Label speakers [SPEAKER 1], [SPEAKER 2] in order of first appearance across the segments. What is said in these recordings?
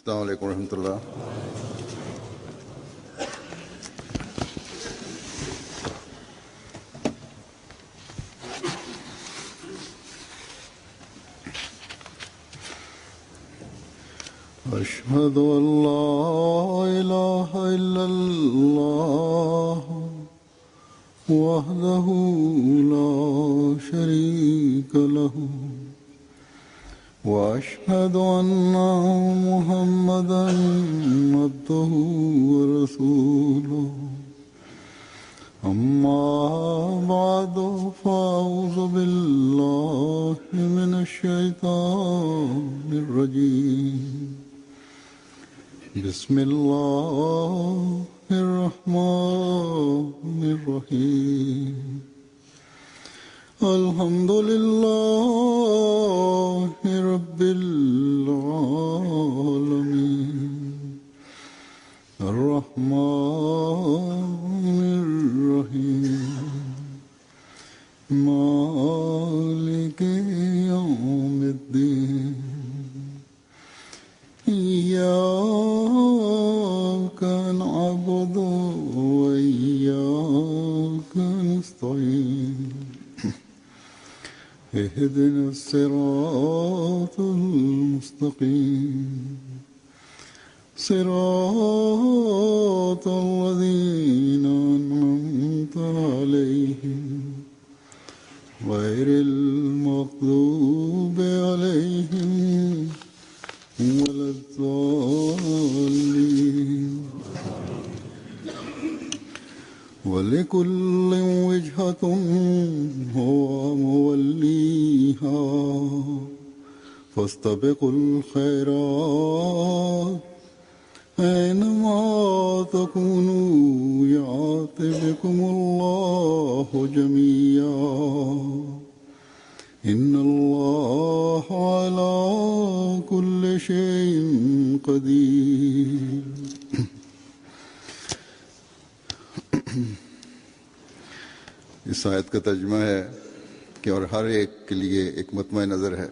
[SPEAKER 1] अस्सलाम वालेकुम रहमतुल्लाह। أشهد أن لا إله إلا الله وحده لا شريك له وأشهد أن محمدا عبده ورسوله أما بعد فأعوذ بالله من الشيطان الرجيم بسم الله الرحمن الرحيم الحمد لله رب العالمين الرحمن الرحيم مالك يوم الدين إياك نعبد وإياك نستعين اهدنا الصراط المستقيم صراط الذين أنعمت عليهم غير المغضوب عليهم ولا الضالين ولكل وجهة هو موليها فاستبقوا الخيرات أينما تكونوا يأت بكم الله جميعا إن الله على كل شيء قدير इस आयत का तर्जुमा है कि और हर एक के लिए एक मतमय नजर है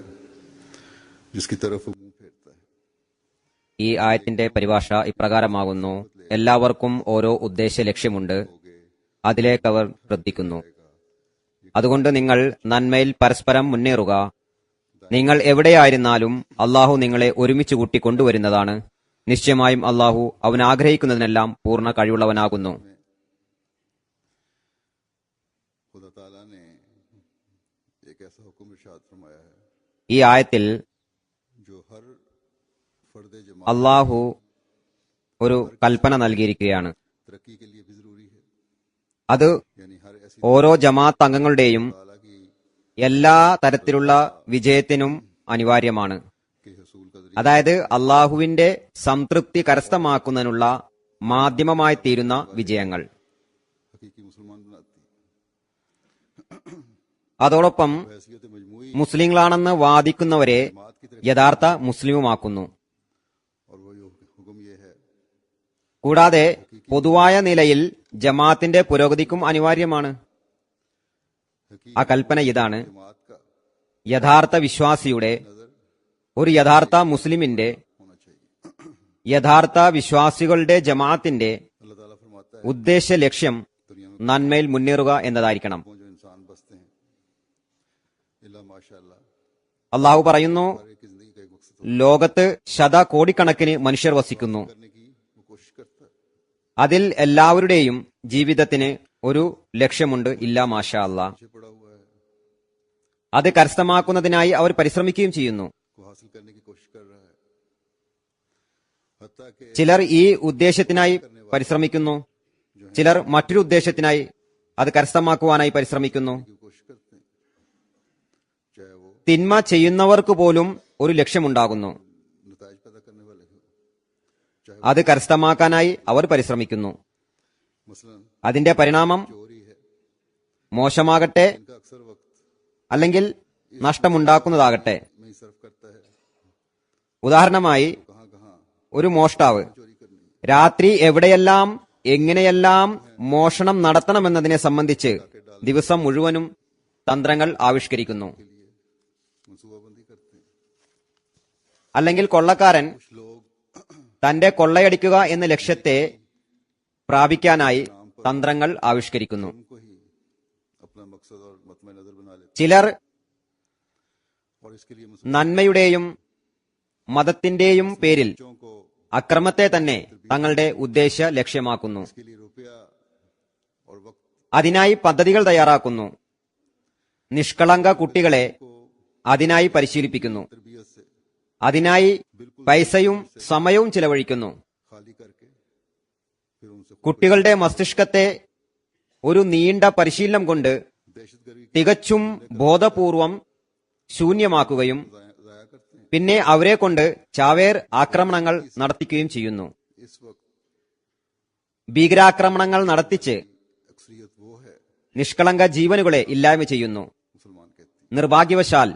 [SPEAKER 1] जिसकी तरफ वो मुंह फेरता है।
[SPEAKER 2] ഈ ആയത്തിന്റെ പരിഭാഷ ഇപ്രകാരമാകുന്നു: എല്ലാവർക്കും ഓരോ ഉദ്ദേശ ലക്ഷ്യമുണ്ട്, അതിലേക്കവർ ശ്രദ്ധിക്കുന്നു. അതുകൊണ്ട് നിങ്ങൾ നന്മയിൽ പരസ്പരം മുന്നേറുക. നിങ്ങൾ എവിടെയായിരുന്നാലും അള്ളാഹു നിങ്ങളെ ഒരുമിച്ച് കൂട്ടി കൊണ്ടുവരുന്നതാണ്. നിശ്ചയമായും അള്ളാഹു അവൻ ആഗ്രഹിക്കുന്നതിനെല്ലാം പൂർണ്ണ കഴിവുള്ളവനാകുന്നു. ഈ ആയത്തിൽ അള്ളാഹു ഒരു കൽപ്പന നൽകിയിരിക്കുകയാണ്. അത് ഓരോ ജമാഅത്ത് അംഗങ്ങളുടെയും എല്ലാ തരത്തിലുള്ള വിജയത്തിനും അനിവാര്യമാണ്. അതായത് അള്ളാഹുവിന്റെ സംതൃപ്തി കരസ്ഥമാക്കുന്നതിനുള്ള മാധ്യമമായി തീരുന്ന വിജയങ്ങൾ. അതോടൊപ്പം മുസ്ലിങ്ങളാണെന്ന് വാദിക്കുന്നവരെ യഥാർത്ഥ മുസ്ലിമുമാക്കുന്നു. കൂടാതെ പൊതുവായ നിലയിൽ ജമാഅത്തിന്റെ പുരോഗതിക്കും അനിവാര്യമാണ്. ആ കൽപ്പന ഇതാണ്: യഥാർത്ഥ വിശ്വാസിയുടെ, ഒരു യഥാർത്ഥ മുസ്ലിമിന്റെ, യഥാർത്ഥ വിശ്വാസികളുടെ ജമാഅത്തിന്റെ ഉദ്ദേശ ലക്ഷ്യം നന്മയിൽ മുന്നേറുക എന്നതായിരിക്കണം. അള്ളാഹു പറയുന്നു, ലോകത്ത് ശതകോടിക്കണക്കിന് മനുഷ്യർ വസിക്കുന്നു. അതിൽ എല്ലാവരുടെയും ജീവിതത്തിന് ഒരു ലക്ഷ്യമുണ്ട്. ഇല്ലാ മാഷാ അല്ലാ. അത് കരസ്ഥമാക്കുന്നതിനായി അവർ പരിശ്രമിക്കുകയും ചെയ്യുന്നു. ചിലർ ഈ ഉദ്ദേശത്തിനായി പരിശ്രമിക്കുന്നു, ചിലർ മറ്റൊരു ഉദ്ദേശത്തിനായി അത് കരസ്ഥമാക്കുവാനായി പരിശ്രമിക്കുന്നു. തിന്മ ചെയ്യുന്നവർക്ക് പോലും ഒരു ലക്ഷ്യമുണ്ടാകുന്നു. അത് കരസ്ഥമാക്കാനായി അവർ പരിശ്രമിക്കുന്നു. അതിന്റെ പരിണാമം മോശമാകട്ടെ അല്ലെങ്കിൽ നഷ്ടമുണ്ടാക്കുന്നതാകട്ടെ. ഉദാഹരണമായി, ഒരു മോഷ്ടാവ് രാത്രി എവിടെയെല്ലാം എങ്ങനെയെല്ലാം മോഷണം നടത്തണമെന്നതിനെ സംബന്ധിച്ച് ദിവസം മുഴുവനും തന്ത്രങ്ങൾ ആവിഷ്കരിക്കുന്നു. അല്ലെങ്കിൽ കൊള്ളക്കാരൻ തന്റെ കൊള്ളയടിക്കുക എന്ന ലക്ഷ്യത്തെ പ്രാപിക്കാനായി തന്ത്രങ്ങൾ ആവിഷ്കരിക്കുന്നു.
[SPEAKER 1] उनको ही अपना मकसद और मतमे नजर बना लेते
[SPEAKER 2] ചിലർ
[SPEAKER 1] हैं और इसके लिए
[SPEAKER 2] നന്മയുടെയും മതത്തിന്റെയും പേരിൽ
[SPEAKER 1] बच्चों को
[SPEAKER 2] അക്രമത്തെ തന്നെ തങ്ങളുടെ ഉദ്ദേശ ലക്ഷ്യമാക്കുന്നു.
[SPEAKER 1] इसके लिए रुपया और वक्त
[SPEAKER 2] അതിനായി പദ്ധതികൾ തയ്യാറാക്കുന്നു. നിഷ്കളങ്ക കുട്ടികളെ അതിനായി പരിശീലിപ്പിക്കുന്നു.
[SPEAKER 1] तरबियत से
[SPEAKER 2] അതിനായി പൈസയും സമയവും ചിലവഴിക്കുന്നു.
[SPEAKER 1] खाली करके फिर उनसे
[SPEAKER 2] കുട്ടികളുടെ മസ്തിഷ്കത്തെ ഒരു നീണ്ട പരിശീലനം കൊണ്ട്
[SPEAKER 1] दहशतगर्दी
[SPEAKER 2] തികച്ചും ബോധപൂർവം ശൂന്യമാക്കുകയും
[SPEAKER 1] जाया करते हैं.
[SPEAKER 2] പിന്നെ അവരെ കൊണ്ട് ചാവേർ ആക്രമണങ്ങൾ നടത്തിക്കുകയും ചെയ്യുന്നു.
[SPEAKER 1] इस वक्त
[SPEAKER 2] ഭീകരാക്രമണങ്ങൾ നടത്തിച്ച്
[SPEAKER 1] अक्सरियत वो है
[SPEAKER 2] നിഷ്കളങ്ക ജീവനുകളെ ഇല്ലായ്മ ചെയ്യുന്നു.
[SPEAKER 1] मुसलमान कहती
[SPEAKER 2] നിർഭാഗ്യവശാൽ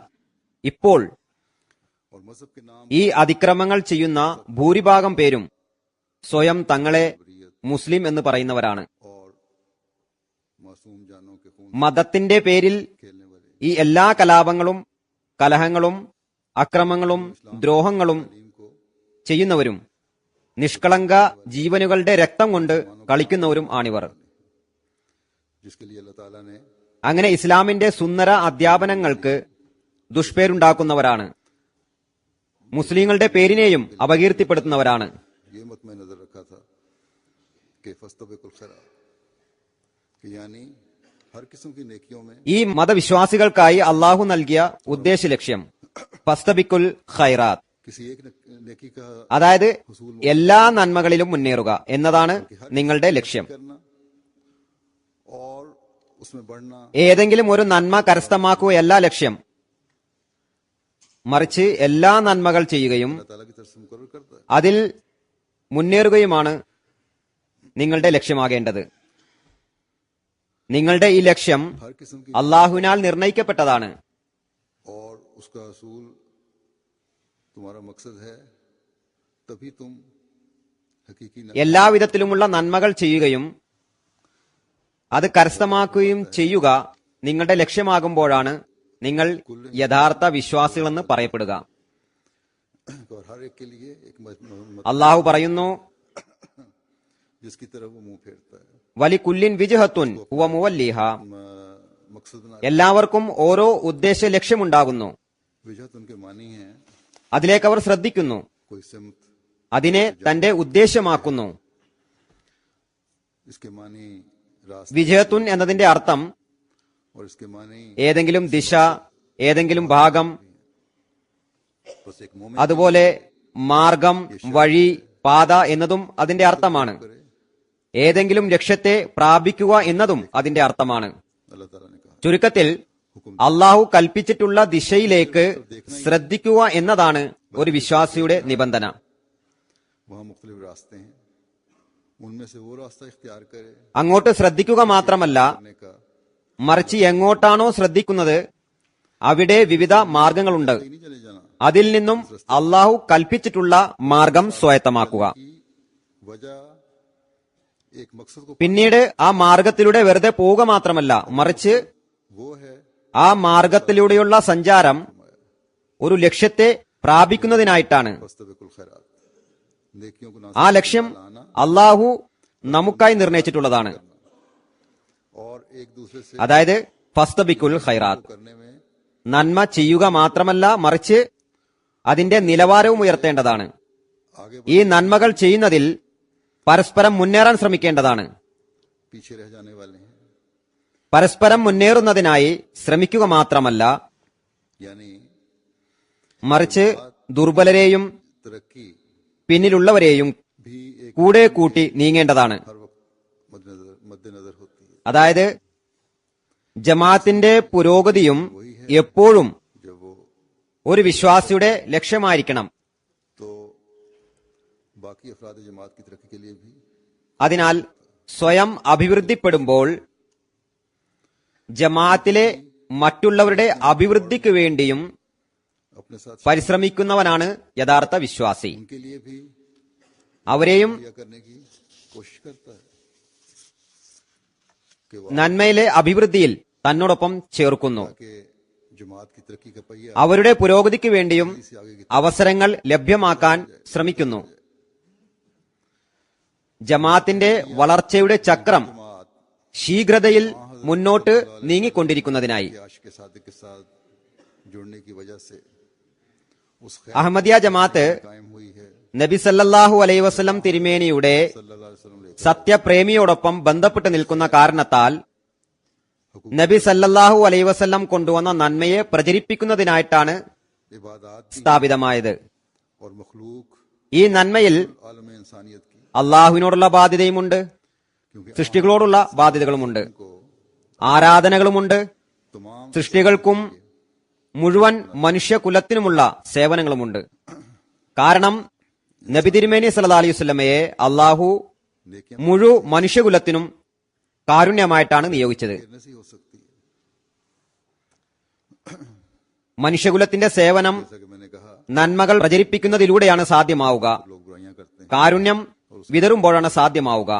[SPEAKER 2] ഇപ്പോൾ
[SPEAKER 1] है और मजहब के नाम
[SPEAKER 2] ഈ അതിക്രമങ്ങൾ ചെയ്യുന്ന ഭൂരിഭാഗം പേരും സ്വയം തങ്ങളെ മുസ്ലിം എന്ന് പറയുന്നവരാണ്.
[SPEAKER 1] और मासूम जानों के खून
[SPEAKER 2] മതത്തിന്റെ പേരിൽ
[SPEAKER 1] खेलने वाले
[SPEAKER 2] ഈ എല്ലാ കലാപങ്ങളും കലഹങ്ങളും അക്രമങ്ങളും ദ്രോഹങ്ങളും
[SPEAKER 1] टीम को
[SPEAKER 2] ചെയ്യുന്നവരും നിഷ്കളങ്ക ജീവനുകളുടെ രക്തം കൊണ്ട് കളിക്കുന്നവരും ആണിവർ.
[SPEAKER 1] जिसके लिए अल्लाह ताला ने
[SPEAKER 2] അങ്ങനെ ഇസ്ലാമിന്റെ സുന്ദര അധ്യാപനങ്ങൾക്ക് ദുഷ്പേരുണ്ടാക്കുന്നവരാണ്. മുസ്ലിങ്ങളുടെ പേരിനെയും അപകീർത്തിപ്പെടുത്തുന്നവരാണ്.
[SPEAKER 1] ये मतमे नजर रखा था कि फस्तबिकुल खैरात कि यानी हर किस्म की नेकियों में
[SPEAKER 2] ഈ മതവിശ്വാസികൾക്കായി അള്ളാഹു നൽകിയ ഉദ്ദേശ ലക്ഷ്യം ഫസ്തബിക്കുൽ ഖൈറാത്ത്,
[SPEAKER 1] किसी एक नेकी का
[SPEAKER 2] അതായത് എല്ലാ നന്മകളിലും മുന്നേറുക എന്നതാണ് നിങ്ങളുടെ ലക്ഷ്യം.
[SPEAKER 1] करना और उसमें बढ़ना
[SPEAKER 2] ഏതെങ്കിലും ഒരു നന്മ കരസ്ഥമാക്കുകയല്ല ലക്ഷ്യം, മറിച്ച് എല്ലാ നന്മകൾ ചെയ്യുകയും
[SPEAKER 1] अल्लाह ताला की तरफ से मुकर्रर करता है.
[SPEAKER 2] അതിൽ മുന്നേറുകയുമാണ് നിങ്ങളുടെ ലക്ഷ്യമാകേണ്ടത്. നിങ്ങളുടെ ഈ ലക്ഷ്യം
[SPEAKER 1] हर किस्म की
[SPEAKER 2] അള്ളാഹുവിനാൽ നിർണയിക്കപ്പെട്ടതാണ്.
[SPEAKER 1] और उसका असूल तुम्हारा मकसद है तभी तुम हकीकी
[SPEAKER 2] എല്ലാവിധത്തിലുമുള്ള നന്മകൾ ചെയ്യുകയും അത് കരസ്ഥമാക്കുകയും ചെയ്യുക നിങ്ങളുടെ ലക്ഷ്യമാകുമ്പോഴാണ് നിങ്ങൾ യഥാർത്ഥ വിശ്വാസികളെന്ന് പറയപ്പെടുക.
[SPEAKER 1] और हर एक के लिए एक
[SPEAKER 2] അള്ളാഹു പറയുന്നു,
[SPEAKER 1] जिसकी तरफ वो मुंह फेरता है
[SPEAKER 2] വലി കുല്ലിൻ വിജഹത്തുൻ ഹുവ മുവല്ലിഹ,
[SPEAKER 1] मकसद ना
[SPEAKER 2] എല്ലാവർക്കും ഓരോ ഉദ്ദേശ ലക്ഷ്യമുണ്ടാകുന്നു.
[SPEAKER 1] विजहत उनके मानी है
[SPEAKER 2] അതിലേക്ക് അവർ ശ്രദ്ധിക്കുന്നു,
[SPEAKER 1] कोई सिमत
[SPEAKER 2] അതിനെ തന്റെ ഉദ്ദേശമാക്കുന്നു.
[SPEAKER 1] इसके मानी रास्ता
[SPEAKER 2] വിജയത്തുൻ എന്നതിന്റെ അർത്ഥം
[SPEAKER 1] और इसके मानी
[SPEAKER 2] ഏതെങ്കിലും ദിശ, ഏതെങ്കിലും ഭാഗം,
[SPEAKER 1] बस एक मोमिन
[SPEAKER 2] അതുപോലെ മാർഗം, വഴി, പാത എന്നതും അതിന്റെ അർത്ഥമാണ്. ഏതെങ്കിലും ലക്ഷ്യത്തെ പ്രാപിക്കുക എന്നതും അതിന്റെ അർത്ഥമാണ്.
[SPEAKER 1] अल्लाह ताला ने कहा
[SPEAKER 2] ചുരുക്കത്തിൽ അള്ളാഹു കൽപ്പിച്ചിട്ടുള്ള ദിശയിലേക്ക് ശ്രദ്ധിക്കുക എന്നതാണ് ഒരു വിശ്വാസിയുടെ നിബന്ധന.
[SPEAKER 1] वहाँ मुख्तलिफ रास्ते हैं, उनमें से वो रास्ता इख्तियार करे
[SPEAKER 2] അങ്ങോട്ട് ശ്രദ്ധിക്കുക മാത്രമല്ല,
[SPEAKER 1] करने का
[SPEAKER 2] മറിച്ച് എങ്ങോട്ടാണോ ശ്രദ്ധിക്കുന്നത് അവിടെ വിവിധ മാർഗങ്ങളുണ്ട്.
[SPEAKER 1] नहीं चले जाना
[SPEAKER 2] അതിൽ നിന്നും അള്ളാഹു കൽപ്പിച്ചിട്ടുള്ള മാർഗം സ്വായത്തമാക്കുക.
[SPEAKER 1] की वजह एक मकसद को
[SPEAKER 2] പിന്നീട് ആ മാർഗത്തിലൂടെ വെറുതെ പോവുക മാത്രമല്ല, മറിച്ച്
[SPEAKER 1] वो है
[SPEAKER 2] ആ മാർഗത്തിലൂടെയുള്ള സഞ്ചാരം ഒരു ലക്ഷ്യത്തെ പ്രാപിക്കുന്നതിനായിട്ടാണ്.
[SPEAKER 1] फस्तबिकुल खैरात नेकियों को
[SPEAKER 2] ആ ലക്ഷ്യം അള്ളാഹു നമുക്കായി നിർണയിച്ചിട്ടുള്ളതാണ്.
[SPEAKER 1] और एक दूसरे से
[SPEAKER 2] അതായത് ഫസ്തബിക്കുൽ ഖൈറാത്ത്,
[SPEAKER 1] करने में
[SPEAKER 2] നന്മ ചെയ്യുക മാത്രമല്ല മറിച്ച് അതിന്റെ നിലവാരവും ഉയർത്തേണ്ടതാണ്.
[SPEAKER 1] आगे
[SPEAKER 2] ഈ നന്മകൾ ചെയ്യുന്നതിൽ പരസ്പരം മുന്നേറാൻ ശ്രമിക്കേണ്ടതാണ്.
[SPEAKER 1] पीछे रह जाने वाले हैं,
[SPEAKER 2] പരസ്പരം മുന്നേറുന്നതിനായി ശ്രമിക്കുക മാത്രമല്ല
[SPEAKER 1] यानी
[SPEAKER 2] മറിച്ച് ദുർബലരെയും
[SPEAKER 1] तरक्की
[SPEAKER 2] പിന്നിലുള്ളവരെയും
[SPEAKER 1] भी एक
[SPEAKER 2] കൂടെ കൂട്ടി നീങ്ങേണ്ടതാണ്.
[SPEAKER 1] हर वक्त मद्देनजर होती है.
[SPEAKER 2] അതായത് ജമാഅത്തിന്റെ പുരോഗതിയും എപ്പോഴും
[SPEAKER 1] जब वो
[SPEAKER 2] ഒരു വിശ്വാസിയുടെ ലക്ഷ്യമായിരിക്കണം.
[SPEAKER 1] तो बाकी अफराद जमात की तरक्की के लिए भी
[SPEAKER 2] അതിനാൽ സ്വയം അഭിവൃദ്ധിപ്പെടുമ്പോൾ ജമാഅത്തിലെ മറ്റുള്ളവരുടെ അഭിവൃദ്ധിക്ക് വേണ്ടിയും
[SPEAKER 1] अपने साथ
[SPEAKER 2] പരിശ്രമിക്കുന്നവനാണ് യഥാർത്ഥ വിശ്വാസി.
[SPEAKER 1] उनके लिए भी
[SPEAKER 2] അവരെയും
[SPEAKER 1] किया करने की कोशिश करता है कि वो
[SPEAKER 2] നന്മയിലെ അഭിവൃദ്ധിയിൽ തന്നോടൊപ്പം ചേർക്കുന്നു.
[SPEAKER 1] के जमात की तरक्की का पहिया
[SPEAKER 2] അവരുടെ പുരോഗതിക്ക് വേണ്ടിയും
[SPEAKER 1] से आगे की
[SPEAKER 2] അവസരങ്ങൾ ലഭ്യമാക്കാൻ ശ്രമിക്കുന്നു. ജമാഅത്തിന്റെ വളർച്ചയുടെ ചക്രം ശീഘ്രതയിൽ മുന്നോട്ട് നീങ്ങിക്കൊണ്ടിരിക്കുന്നതിനായി.
[SPEAKER 1] आशिक सादिक के साथ जुड़ने की वजह से उस
[SPEAKER 2] അഹമ്മദിയ ജമാഅത്ത്
[SPEAKER 1] कायम हुई है।
[SPEAKER 2] നബി സല്ലല്ലാഹു അലൈഹി വസല്ലം തിരുമേനിയുടെ
[SPEAKER 1] सल्लल्लाहु अलैहि वसल्लम ने
[SPEAKER 2] സത്യപ്രേമിയോടൊപ്പം ബന്ധപ്പെട്ട് നിൽക്കുന്ന കാരണത്താൽ നബി സല്ലല്ലാഹു അലൈഹി വസല്ലം കൊണ്ടുവന്ന നന്മയെ പ്രചരിപ്പിക്കുന്നതിനായിട്ടാണ്
[SPEAKER 1] इबादत
[SPEAKER 2] സ്ഥാപിതമായത്.
[SPEAKER 1] और मखलूक
[SPEAKER 2] ഈ നന്മയിൽ
[SPEAKER 1] आलम इंसानियत की,
[SPEAKER 2] അള്ളാഹുവിനോടുള്ള ബാധ്യതയുമുണ്ട്, സൃഷ്ടികളോടുള്ള ബാധ്യതകളുമുണ്ട്, ആരാധനകളുമുണ്ട്,
[SPEAKER 1] तमाम
[SPEAKER 2] സൃഷ്ടികൾക്കും മുഴുവൻ മനുഷ്യകുലത്തിനുമുള്ള സേവനങ്ങളുമുണ്ട്. കാരണം നബി തിരുമേനി സല്ലല്ലാഹു അലൈഹി വസല്ലമയെ അള്ളാഹു
[SPEAKER 1] नेकियां
[SPEAKER 2] മുഴു മനുഷ്യകുലത്തിനും കാരുണ്യമായിട്ടാണ് നിയോഗിച്ചത്.
[SPEAKER 1] करने से ही हो सकती है।
[SPEAKER 2] മനുഷ്യകുലത്തിന്റെ സേവനം
[SPEAKER 1] जैसा कि मैंने कहा,
[SPEAKER 2] നന്മകൾ പ്രചരിപ്പിക്കുന്നതിലൂടെയാണ് സാധ്യമാവുക.
[SPEAKER 1] लोग बुराइयां करते हैं,
[SPEAKER 2] കാരുണ്യം വിതറുമ്പോഴാണ് സാധ്യമാവുക.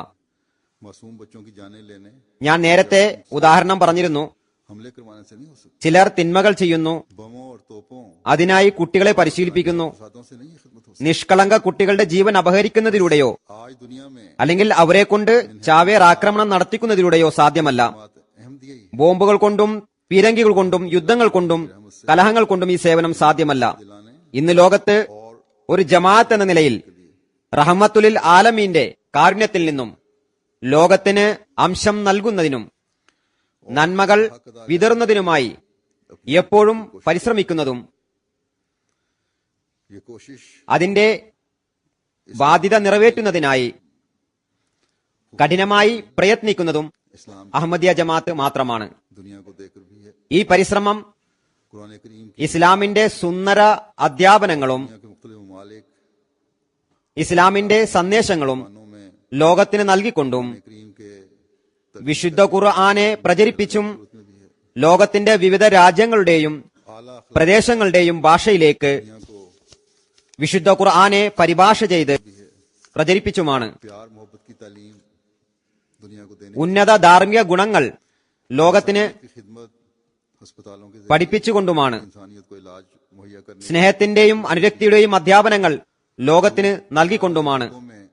[SPEAKER 1] मासूम बच्चों की जानें लेने,
[SPEAKER 2] ഞാൻ നേരത്തെ ഉദാഹരണം പറഞ്ഞിരുന്നു.
[SPEAKER 1] हमले करवाने से नहीं हो सकती।
[SPEAKER 2] ചിലർ തിന്മകൾ ചെയ്യുന്നു,
[SPEAKER 1] बमों और तोपों,
[SPEAKER 2] അതിനായി കുട്ടികളെ പരിശീലിപ്പിക്കുന്നു.
[SPEAKER 1] फसादों से नहीं खिदमत हो सकती।
[SPEAKER 2] നിഷ്കളങ്ക കുട്ടികളുടെ ജീവൻ അപഹരിക്കുന്നതിലൂടെയോ
[SPEAKER 1] आज दुनिया में
[SPEAKER 2] അല്ലെങ്കിൽ അവരെ കൊണ്ട് ചാവേർ ആക്രമണം നടത്തിക്കുന്നതിലൂടെയോ സാധ്യമല്ല.
[SPEAKER 1] बात अहम दिया ही
[SPEAKER 2] ബോംബുകൾ കൊണ്ടും പീരങ്കികൾ കൊണ്ടും യുദ്ധങ്ങൾ കൊണ്ടും കലഹങ്ങൾ കൊണ്ടും ഈ സേവനം സാധ്യമല്ല.
[SPEAKER 1] दिलाने
[SPEAKER 2] ഇന്ന് ലോകത്ത് ഒരു ജമാഅത്ത് എന്ന നിലയിൽ റഹ്മത്തുലിൽ ആലമീന്റെ കാരുണ്യത്തിൽ നിന്നും ലോകത്തിന് അംശം നൽകുന്നതിനും നന്മകൾ വിതറുന്നതിനുമായി എപ്പോഴും പരിശ്രമിക്കുന്നതും
[SPEAKER 1] ये कोशिश
[SPEAKER 2] അതിന്റെ ബാധ്യത നിറവേറ്റുന്നതിനായി കഠിനമായി പ്രയത്നിക്കുന്നതും
[SPEAKER 1] इस्लाम
[SPEAKER 2] അഹമ്മദിയ ജമാഅത്ത് മാത്രമാണ്.
[SPEAKER 1] दुनिया को देकर भी है।
[SPEAKER 2] ഈ പരിശ്രമം
[SPEAKER 1] कुरान करीम की
[SPEAKER 2] ഇസ്ലാമിന്റെ സുന്ദര അധ്യാപനങ്ങളും
[SPEAKER 1] दुनिया के मुख्तलिफ ममालिक
[SPEAKER 2] ഇസ്ലാമിന്റെ സന്ദേശങ്ങളും
[SPEAKER 1] मानों में
[SPEAKER 2] ലോകത്തിന് നൽകിക്കൊണ്ടും
[SPEAKER 1] करीम के
[SPEAKER 2] വിശുദ്ധ ഖുർആനെ പ്രചരിപ്പിച്ചും
[SPEAKER 1] में भी है।
[SPEAKER 2] ലോകത്തിന്റെ വിവിധ രാജ്യങ്ങളുടെയും
[SPEAKER 1] आला
[SPEAKER 2] പ്രദേശങ്ങളുടെയും ഭാഷയിലേക്ക്
[SPEAKER 1] दुनिया को
[SPEAKER 2] വിശുദ്ധ ഖുർആനെ പരിഭാഷ ചെയ്ത് പ്രചരിപ്പിച്ചുമാണ്.
[SPEAKER 1] प्यार मोहब्बत की तालीम दुनिया को देने
[SPEAKER 2] ഉന്നത ധാർമ്മിക ഗുണങ്ങൾ ലോകത്തിന്
[SPEAKER 1] की खिदमत, अस्पतालों के जरिए
[SPEAKER 2] പഠിപ്പിച്ചുകൊണ്ടുമാണ്.
[SPEAKER 1] इंसानियत को इलाज मुहैया करने
[SPEAKER 2] സ്നേഹത്തിന്റെയും അനുരക്തിയുടെയും അധ്യാപനങ്ങൾ ലോകത്തിന് നൽകിക്കൊണ്ടുമാണ്.
[SPEAKER 1] में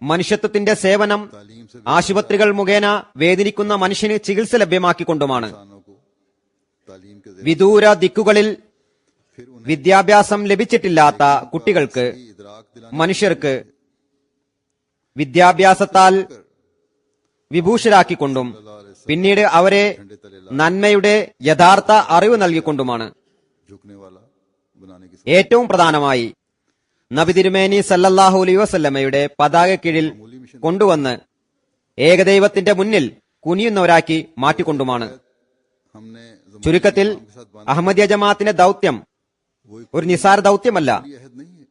[SPEAKER 2] മനുഷ്യത്വത്തിന്റെ സേവനം
[SPEAKER 1] तालीम से
[SPEAKER 2] ആശുപത്രികൾ മുഖേന വേദനിക്കുന്ന മനുഷ്യന് ചികിത്സ ലഭ്യമാക്കിക്കൊണ്ടുമാണ്.
[SPEAKER 1] इंसानों को तालीम के जरिए
[SPEAKER 2] വിദൂര ദിക്കുകളിൽ
[SPEAKER 1] फिर उन्हें
[SPEAKER 2] വിദ്യാഭ്യാസം ലഭിച്ചിട്ടില്ലാത്ത കുട്ടികൾക്ക്,
[SPEAKER 1] इदराक दिलाने
[SPEAKER 2] മനുഷ്യർക്ക് വിദ്യാഭ്യാസത്താൽ വിഭൂഷരാക്കിക്കൊണ്ടും പിന്നീട് അവരെ നന്മയുടെ യഥാർത്ഥ അറിവ് നൽകിക്കൊണ്ടുമാണ്.
[SPEAKER 1] झुकने वाला बनाने की
[SPEAKER 2] ഏറ്റവും പ്രധാനമായി നബി തിരുമേനി സല്ലല്ലാഹു അലൈഹി വസല്ലമയുടെ പതാക കീഴിൽ കൊണ്ടുവന്ന് ഏകദൈവത്തിന്റെ മുന്നിൽ കുനിയുന്നവരാക്കി മാറ്റിക്കൊണ്ടുമാണ്.
[SPEAKER 1] हमने
[SPEAKER 2] ചുരുക്കത്തിൽ അഹമ്മദിയ ജമാഅത്തിന്റെ ദൗത്യം ഒരു നിസാര ദൗത്യമല്ല.
[SPEAKER 1] ये अहद नहीं है।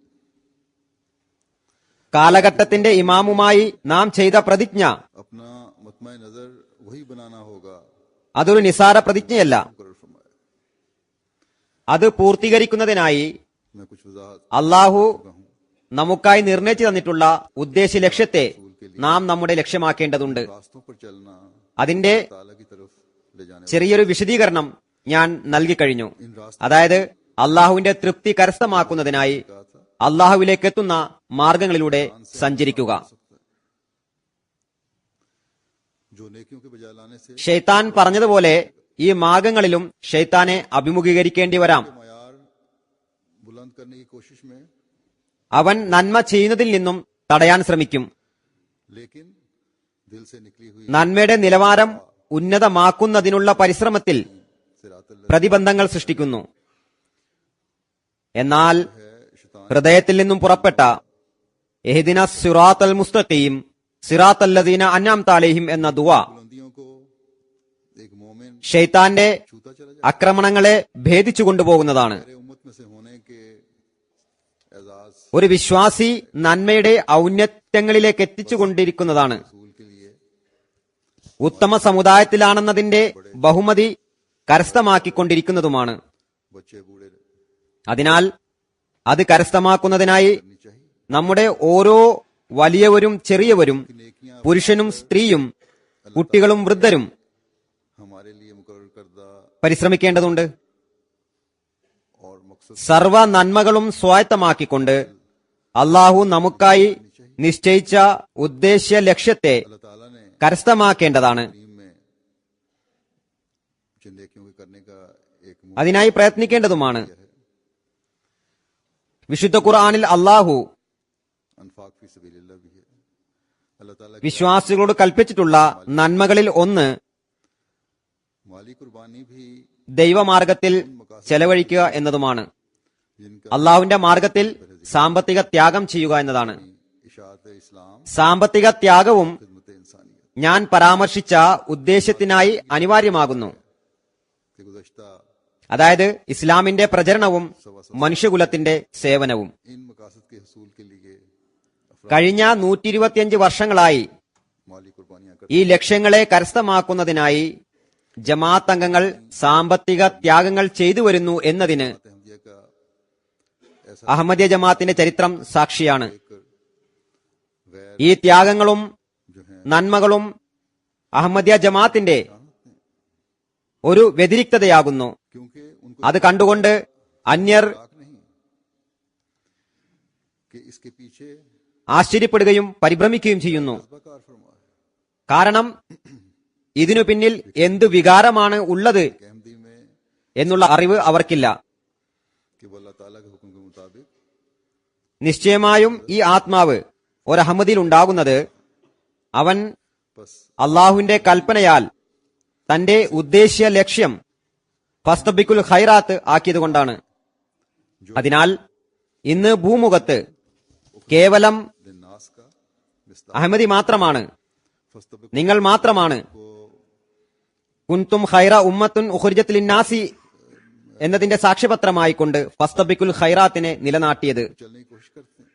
[SPEAKER 2] കാലഘട്ടത്തിന്റെ ഇമാമുമായി നാം ചെയ്ത പ്രതിജ്ഞ
[SPEAKER 1] अपना मतमा नजर वही बनाना होगा।
[SPEAKER 2] അതൊരു നിസാര പ്രതിജ്ഞയല്ല.
[SPEAKER 1] मुकर्रर फरमाया।
[SPEAKER 2] അത് പൂർത്തീകരിക്കുന്നതിനായി
[SPEAKER 1] मैं कुछ वजाहत
[SPEAKER 2] അള്ളാഹു നമുക്കായി നിർണയിച്ചു തന്നിട്ടുള്ള ഉദ്ദേശ ലക്ഷ്യത്തെ നാം നമ്മുടെ ലക്ഷ്യമാക്കേണ്ടതുണ്ട്.
[SPEAKER 1] रास्तों पर चलना
[SPEAKER 2] അതിന്റെ
[SPEAKER 1] ताला की तरफ ले जाने
[SPEAKER 2] ചെറിയൊരു വിശദീകരണം ഞാൻ നൽകിക്കഴിഞ്ഞു. അതായത് അള്ളാഹുവിന്റെ തൃപ്തി കരസ്ഥമാക്കുന്നതിനായി അള്ളാഹുവിലേക്ക് എത്തുന്ന മാർഗങ്ങളിലൂടെ സഞ്ചരിക്കുക.
[SPEAKER 1] जो नेकियों के बजाय लाने से
[SPEAKER 2] ഷെയ്ത്താൻ പറഞ്ഞതുപോലെ ഈ മാർഗങ്ങളിലും ഷെയ്ത്താനെ അഭിമുഖീകരിക്കേണ്ടി വരാം.
[SPEAKER 1] मयार बुलंद करने की कोशिश में,
[SPEAKER 2] അവൻ നന്മ ചെയ്യുന്നതിൽ നിന്നും തടയാൻ ശ്രമിക്കും.
[SPEAKER 1] लेकिन दिल से निकली हुई
[SPEAKER 2] നന്മയുടെ നിലവാരം ഉന്നതമാക്കുന്നതിനുള്ള പരിശ്രമത്തിൽ
[SPEAKER 1] सिरातल
[SPEAKER 2] പ്രതിബന്ധങ്ങൾ സൃഷ്ടിക്കുന്നു. എന്നാൽ
[SPEAKER 1] है शैतान
[SPEAKER 2] ഹൃദയത്തിൽ നിന്നും പുറപ്പെട്ട എഹ്ദിന സിറാത്തൽ മുസ്തഖീം സിറാത്തല്ലദീന അൻഅംത അലൈഹിം എന്ന ദുആ
[SPEAKER 1] बुलंदियों को एक मोमिन
[SPEAKER 2] ഷെയ്ത്താന്റെ
[SPEAKER 1] छूता चला जाए।
[SPEAKER 2] ആക്രമണങ്ങളെ ഭേദിച്ചു കൊണ്ടുപോകുന്നതാണ്.
[SPEAKER 1] मेरे उम्मत में से होने के एजाज
[SPEAKER 2] ഒരു വിശ്വാസി നന്മയുടെ ഔന്നത്യങ്ങളിലേക്ക് എത്തിച്ചുകൊണ്ടിരിക്കുന്നതാണ്.
[SPEAKER 1] रसूल के लिए
[SPEAKER 2] ഉത്തമ സമുദായത്തിലാണെന്നതിന്റെ ബഹുമതി കരസ്ഥമാക്കിക്കൊണ്ടിരിക്കുന്നതുമാണ്.
[SPEAKER 1] बच्चे बूढ़े
[SPEAKER 2] അതിനാൽ അത് കരസ്ഥമാക്കുന്നതിനായി
[SPEAKER 1] करनी चाहिए।
[SPEAKER 2] നമ്മുടെ ഓരോ വലിയവരും ചെറിയവരും
[SPEAKER 1] नेकियां
[SPEAKER 2] പുരുഷനും സ്ത്രീയും കുട്ടികളും വൃദ്ധരും
[SPEAKER 1] हमारे लिए मुकर्रर करदा
[SPEAKER 2] പരിശ്രമിക്കേണ്ടതുണ്ട്.
[SPEAKER 1] और मकसद
[SPEAKER 2] സർവ നന്മകളും സ്വായത്തമാക്കിക്കൊണ്ട് അള്ളാഹു നമുക്കായി നിശ്ചയിച്ച ഉദ്ദേശ്യ ലക്ഷ്യത്തെ
[SPEAKER 1] अल्लाह ताला ने
[SPEAKER 2] കരസ്ഥമാക്കേണ്ടതാണ്.
[SPEAKER 1] करीम में जिन नेकियों के करने का एक
[SPEAKER 2] അതിനായി പ്രയത്നിക്കേണ്ടതുമാണ്. വിശുദ്ധ ഖുർആനിൽ അള്ളാഹു
[SPEAKER 1] अनफाक फी सबीलिल्लाह भी है। अल्लाह ताला की
[SPEAKER 2] വിശ്വാസികളോട് കൽപ്പിച്ചിട്ടുള്ള നന്മകളിൽ ഒന്ന്
[SPEAKER 1] माली कुर्बानी भी
[SPEAKER 2] ദൈവമാർഗത്തിൽ ചെലവഴിക്കുക എന്നതുമാണ്.
[SPEAKER 1] जिनका
[SPEAKER 2] അള്ളാഹുവിന്റെ മാർഗത്തിൽ സാമ്പത്തിക ത്യാഗം ചെയ്യുക എന്നതാണ്.
[SPEAKER 1] इशाअत इस्लाम
[SPEAKER 2] സാമ്പത്തിക ത്യാഗവും
[SPEAKER 1] खिदमत इंसानियत
[SPEAKER 2] ഞാൻ പരാമർശിച്ച ഉദ്ദേശ്യത്തിനായി അനിവാര്യമാകുന്നു.
[SPEAKER 1] के गुज़श्ता
[SPEAKER 2] അതായത് ഇസ്ലാമിന്റെ പ്രചരണവും മനുഷ്യകുലത്തിന്റെ സേവനവും.
[SPEAKER 1] इन मकासद के हसूल के लिए
[SPEAKER 2] കഴിഞ്ഞ 125 വർഷങ്ങളായി
[SPEAKER 1] माली कुर्बानियां
[SPEAKER 2] ഈ ലക്ഷ്യങ്ങളെ കരസ്ഥമാക്കുന്നതിനായി ജമാഅത്ത് അംഗങ്ങൾ സാമ്പത്തിക ത്യാഗങ്ങൾ ചെയ്തു വരുന്നു എന്നതിന്
[SPEAKER 1] करते हम ये का ऐसा
[SPEAKER 2] അഹമ്മദിയ ജമാഅത്തിന്റെ ചരിത്രം സാക്ഷിയാണ്.
[SPEAKER 1] गैर
[SPEAKER 2] ഈ ത്യാഗങ്ങളും
[SPEAKER 1] जो है
[SPEAKER 2] നന്മകളും അഹമ്മദിയ ജമാഅത്തിന്റെ ഒരു വ്യതിരിക്തതയാകുന്നു.
[SPEAKER 1] क्योंकि उनको
[SPEAKER 2] അത് കണ്ടുകൊണ്ട് അന്യർ
[SPEAKER 1] ताक नहीं कि इसके पीछे
[SPEAKER 2] ആശ്ചര്യപ്പെടുകയും പരിഭ്രമിക്കുകയും ചെയ്യുന്നു.
[SPEAKER 1] बकार फरमा है
[SPEAKER 2] കാരണം ഇതിനു പിന്നിൽ എന്തു വികാരമാണ് ഉള്ളത്
[SPEAKER 1] कि अहमदी में
[SPEAKER 2] എന്നുള്ള അറിവ് അവർക്കില്ല.
[SPEAKER 1] कि वो अल्लाह ताला के हुक्म के मुताबिक
[SPEAKER 2] നിശ്ചയമായും ഈ ആത്മാവ് ഒരഹമ്മദിൽ ഉണ്ടാകുന്നത് അവൻ
[SPEAKER 1] बस
[SPEAKER 2] അള്ളാഹുവിന്റെ കൽപ്പനയാൽ തന്റെ ഉദ്ദേശ്യ ലക്ഷ്യം ഫസ്തബിക്കുൽ ഖൈറാത്ത് ആക്കിയതുകൊണ്ടാണ്. അതിനാൽ ഇന്ന് ഭൂമുഖത്ത് കേവലം
[SPEAKER 1] नास का विस्तार
[SPEAKER 2] അഹമ്മദി മാത്രമാണ്,
[SPEAKER 1] फस्तबिक
[SPEAKER 2] നിങ്ങൾ മാത്രമാണ്
[SPEAKER 1] को
[SPEAKER 2] കുൻതും ഖൈറ ഉമ്മത്തുൻ ഉഖ്രിജത് ലിന്നാസി എന്നതിന്റെ സാക്ഷ്യപത്രമായിക്കൊണ്ട് ഫസ്തബിക്കുൽ ഖൈറാത്തിനെ നിലനാട്ടിയത്.
[SPEAKER 1] चलने की कोशिश करते हैं।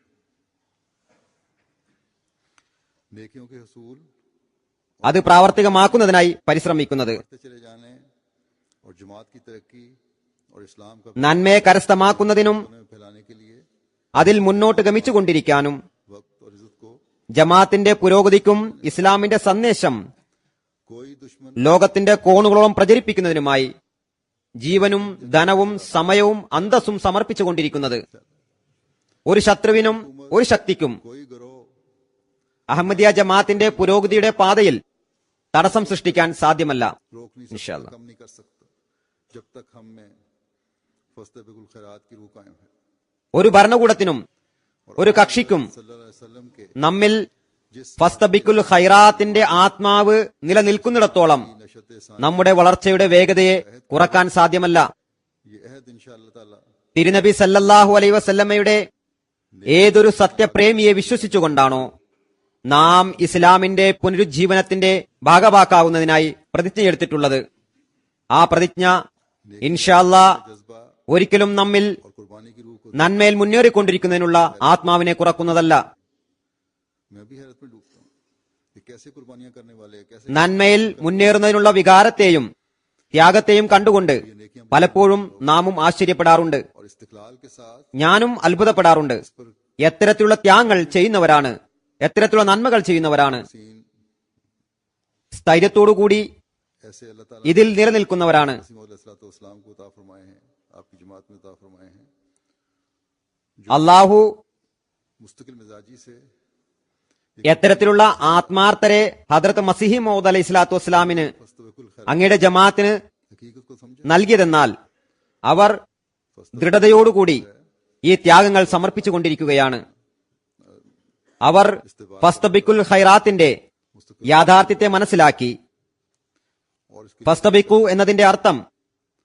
[SPEAKER 1] नेकियों के हसूल
[SPEAKER 2] അത് പ്രാവർത്തികമാക്കുന്നതിനായി പരിശ്രമിക്കുന്നത്.
[SPEAKER 1] बढ़ते चले जाने और जमात की तरक्की और इस्लाम का
[SPEAKER 2] നന്മയെ കരസ്ഥമാക്കുന്നതിനും
[SPEAKER 1] में फैलाने के लिए
[SPEAKER 2] അതിൽ മുന്നോട്ട് ഗമിച്ചുകൊണ്ടിരിക്കാനും
[SPEAKER 1] वक्त और इज्जत को
[SPEAKER 2] ജമാഅത്തിന്റെ പുരോഗതിക്കും ഇസ്ലാമിന്റെ സന്ദേശം
[SPEAKER 1] कोई दुश्मन
[SPEAKER 2] ലോകത്തിന്റെ കോണുകളോളം പ്രചരിപ്പിക്കുന്നതിനുമായി ജീവനും ധനവും സമയവും അന്തസ്സും സമർപ്പിച്ചുകൊണ്ടിരിക്കുന്നത്. ഒരു ശത്രുവിനും ഒരു ശക്തിക്കും
[SPEAKER 1] कोई गिरोह
[SPEAKER 2] അഹമ്മദിയ ജമാഅത്തിന്റെ പുരോഗതിയുടെ പാതയിൽ തടസ്സം സൃഷ്ടിക്കാൻ സാധ്യമല്ല.
[SPEAKER 1] रोक नहीं
[SPEAKER 2] इंशाअल्लाह।
[SPEAKER 1] सकता, कम नहीं कर सकता जब तक हम में फस्तबिकुल खैरात की रूह कायम है।
[SPEAKER 2] ഒരു ഭരണകൂടത്തിനും ഒരു കക്ഷിക്കും
[SPEAKER 1] सल्लल्लाहु अलैहि वसल्लम के
[SPEAKER 2] നമ്മിൽ
[SPEAKER 1] जिस
[SPEAKER 2] ഫസ്തബിക്കുൽ ഖൈറാത്തിന്റെ ആത്മാവ് നിലനിൽക്കുന്നിടത്തോളം
[SPEAKER 1] नशत
[SPEAKER 2] നമ്മുടെ വളർച്ചയുടെ വേഗതയെ കുറക്കാൻ സാധ്യമല്ല.
[SPEAKER 1] ये अहद इंशाअल्लाह ताला
[SPEAKER 2] തിരുനബി സല്ലല്ലാഹു അലൈഹി വസല്ലമയുടെ ഏതൊരു സത്യപ്രേമിയെ വിശ്വസിച്ചുകൊണ്ടാണോ നാം ഇസ്ലാമിന്റെ പുനരുജ്ജീവനത്തിന്റെ ഭാഗമാക്കാവുന്നതിനായി പ്രതിജ്ഞയെടുത്തിട്ടുള്ളത്, ആ പ്രതിജ്ഞ ഇൻഷാല്ലാ
[SPEAKER 1] जज्बा
[SPEAKER 2] ഒരിക്കലും നമ്മിൽ
[SPEAKER 1] और कुर्बानी की रूह को
[SPEAKER 2] നന്മയിൽ മുന്നേറിക്കൊണ്ടിരിക്കുന്നതിനുള്ള ആത്മാവിനെ കുറക്കുന്നതല്ല.
[SPEAKER 1] मैं भी हैरत में डूबता हूँ कि कैसे कुर्बानियां करने वाले कैसे
[SPEAKER 2] നന്മയിൽ മുന്നേറുന്നതിനുള്ള വികാരത്തെയും ത്യാഗത്തെയും കണ്ടുകൊണ്ട് പലപ്പോഴും നാമും ആശ്ചര്യപ്പെടാറുണ്ട്.
[SPEAKER 1] और इस्तिक्लाल के साथ
[SPEAKER 2] ഞാനും അത്ഭുതപ്പെടാറുണ്ട്. എത്തരത്തിലുള്ള ത്യാഗങ്ങൾ ചെയ്യുന്നവരാണ്, എത്തരത്തിലുള്ള നന്മകൾ ചെയ്യുന്നവരാണ്,
[SPEAKER 1] सीन
[SPEAKER 2] സ്ഥൈര്യത്തോടുകൂടി
[SPEAKER 1] ऐसे अल्लाह ताला
[SPEAKER 2] ഇതിൽ നിലനിൽക്കുന്നവരാണ്.
[SPEAKER 1] इस्लाम को उता फरमाए हैं, आपकी जमात में उता फरमाए हैं।
[SPEAKER 2] അള്ളാഹു
[SPEAKER 1] मुस्तकिल मिजाजी से
[SPEAKER 2] എത്തരത്തിലുള്ള ആത്മാർത്ഥരെ ഹദ്രത്ത് മസീഹി മൗദ് അലൈഹി സ്വലാത്തു വസ്സലാമിന്
[SPEAKER 1] फस्तबिकुल खैर
[SPEAKER 2] അങ്ങയുടെ ജമാഅത്തിന്
[SPEAKER 1] हकीकत को समझे
[SPEAKER 2] നൽകിയതെന്നാൽ അവർ ദൃഢതയോടുകൂടി ഈ ത്യാഗങ്ങൾ സമർപ്പിച്ചുകൊണ്ടിരിക്കുകയാണ്. അവർ ഫസ്തബിക്കുൽ ഖൈറാത്തിന്റെ യാഥാർത്ഥ്യത്തെ മനസ്സിലാക്കി.
[SPEAKER 1] और इसके
[SPEAKER 2] ഫസ്തബിക്കു എന്നതിന്റെ അർത്ഥം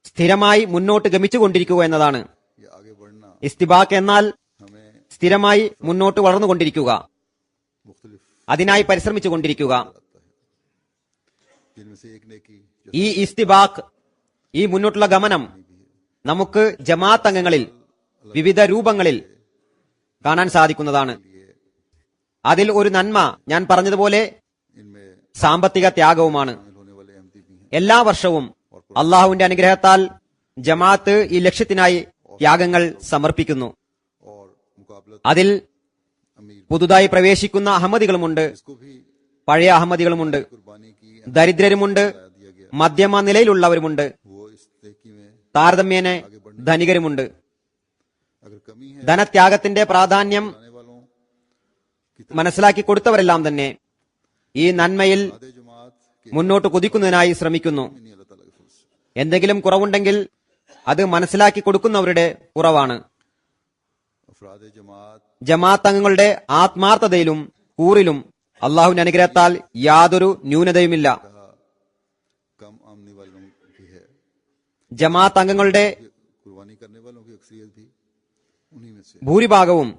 [SPEAKER 2] സ്ഥിരമായി മുന്നോട്ട് ഗമിച്ചുകൊണ്ടിരിക്കുക എന്നതാണ്.
[SPEAKER 1] ये आगे बढ़ना
[SPEAKER 2] ഇസ്തിബാക്ക് എന്നാൽ
[SPEAKER 1] हमें
[SPEAKER 2] സ്ഥിരമായി മുന്നോട്ട് വളർന്നുകൊണ്ടിരിക്കുക,
[SPEAKER 1] मुख्तलिफ
[SPEAKER 2] അതിനായി പരിശ്രമിച്ചുകൊണ്ടിരിക്കുക.
[SPEAKER 1] जिनमें से एक नेकी जो
[SPEAKER 2] ഈ ഇസ്തിബാക്ക്, ഈ മുന്നോട്ടുള്ള ഗമനം നമുക്ക് ജമാഅത്ത് അംഗങ്ങളിൽ വിവിധ രൂപങ്ങളിൽ കാണാൻ സാധിക്കുന്നതാണ്. അതിൽ ഒരു നന്മ ഞാൻ പറഞ്ഞതുപോലെ
[SPEAKER 1] इनमें
[SPEAKER 2] സാമ്പത്തിക ത്യാഗവുമാണ്.
[SPEAKER 1] शामिल होने वाले अहमदी भी हैं
[SPEAKER 2] എല്ലാ വർഷവും അള്ളാഹുവിന്റെ അനുഗ്രഹത്താൽ ജമാഅത്ത് ഈ ലക്ഷ്യത്തിനായി ത്യാഗങ്ങൾ സമർപ്പിക്കുന്നു.
[SPEAKER 1] और मुकाबलत
[SPEAKER 2] അതിൽ
[SPEAKER 1] अमीर
[SPEAKER 2] പുതുതായി പ്രവേശിക്കുന്ന അഹമ്മദികളുമുണ്ട്,
[SPEAKER 1] इसको भी
[SPEAKER 2] പഴയ അഹമ്മദികളുമുണ്ട്,
[SPEAKER 1] कुर्बानी की
[SPEAKER 2] ദരിദ്രരുമുണ്ട്,
[SPEAKER 1] दिया गया।
[SPEAKER 2] മധ്യമ നിലയിലുള്ളവരുമുണ്ട്,
[SPEAKER 1] वो इस नेकी में
[SPEAKER 2] താരതമ്യേന ധനികരുമുണ്ട്.
[SPEAKER 1] अगर कमी है
[SPEAKER 2] ധനത്യാഗത്തിന്റെ പ്രാധാന്യം
[SPEAKER 1] आने वालों
[SPEAKER 2] മനസ്സിലാക്കി കൊടുത്തവരെല്ലാം തന്നെ ഈ നന്മയിൽ
[SPEAKER 1] आधे जमात के
[SPEAKER 2] മുന്നോട്ട് കുതിക്കുന്നതിനായി ശ്രമിക്കുന്നു.
[SPEAKER 1] नहीं अल्लाह ताला के फजल से
[SPEAKER 2] എന്തെങ്കിലും കുറവുണ്ടെങ്കിൽ അത് മനസ്സിലാക്കി കൊടുക്കുന്നവരുടെ കുറവാണ്.
[SPEAKER 1] अफराद जमात
[SPEAKER 2] ജമാഅത്ത് അംഗങ്ങളുടെ ആത്മാർത്ഥതയിലും കൂറിലും അള്ളാഹുവിന്റെ അനുഗ്രഹത്താൽ യാതൊരു ന്യൂനതയുമില്ല.
[SPEAKER 1] कम आमने वालों की है,
[SPEAKER 2] ജമാഅത്ത് അംഗങ്ങളുടെ
[SPEAKER 1] कुर्बानी करने वालों की अक्सरियत भी उन्हीं में से।
[SPEAKER 2] ഭൂരിഭാഗവും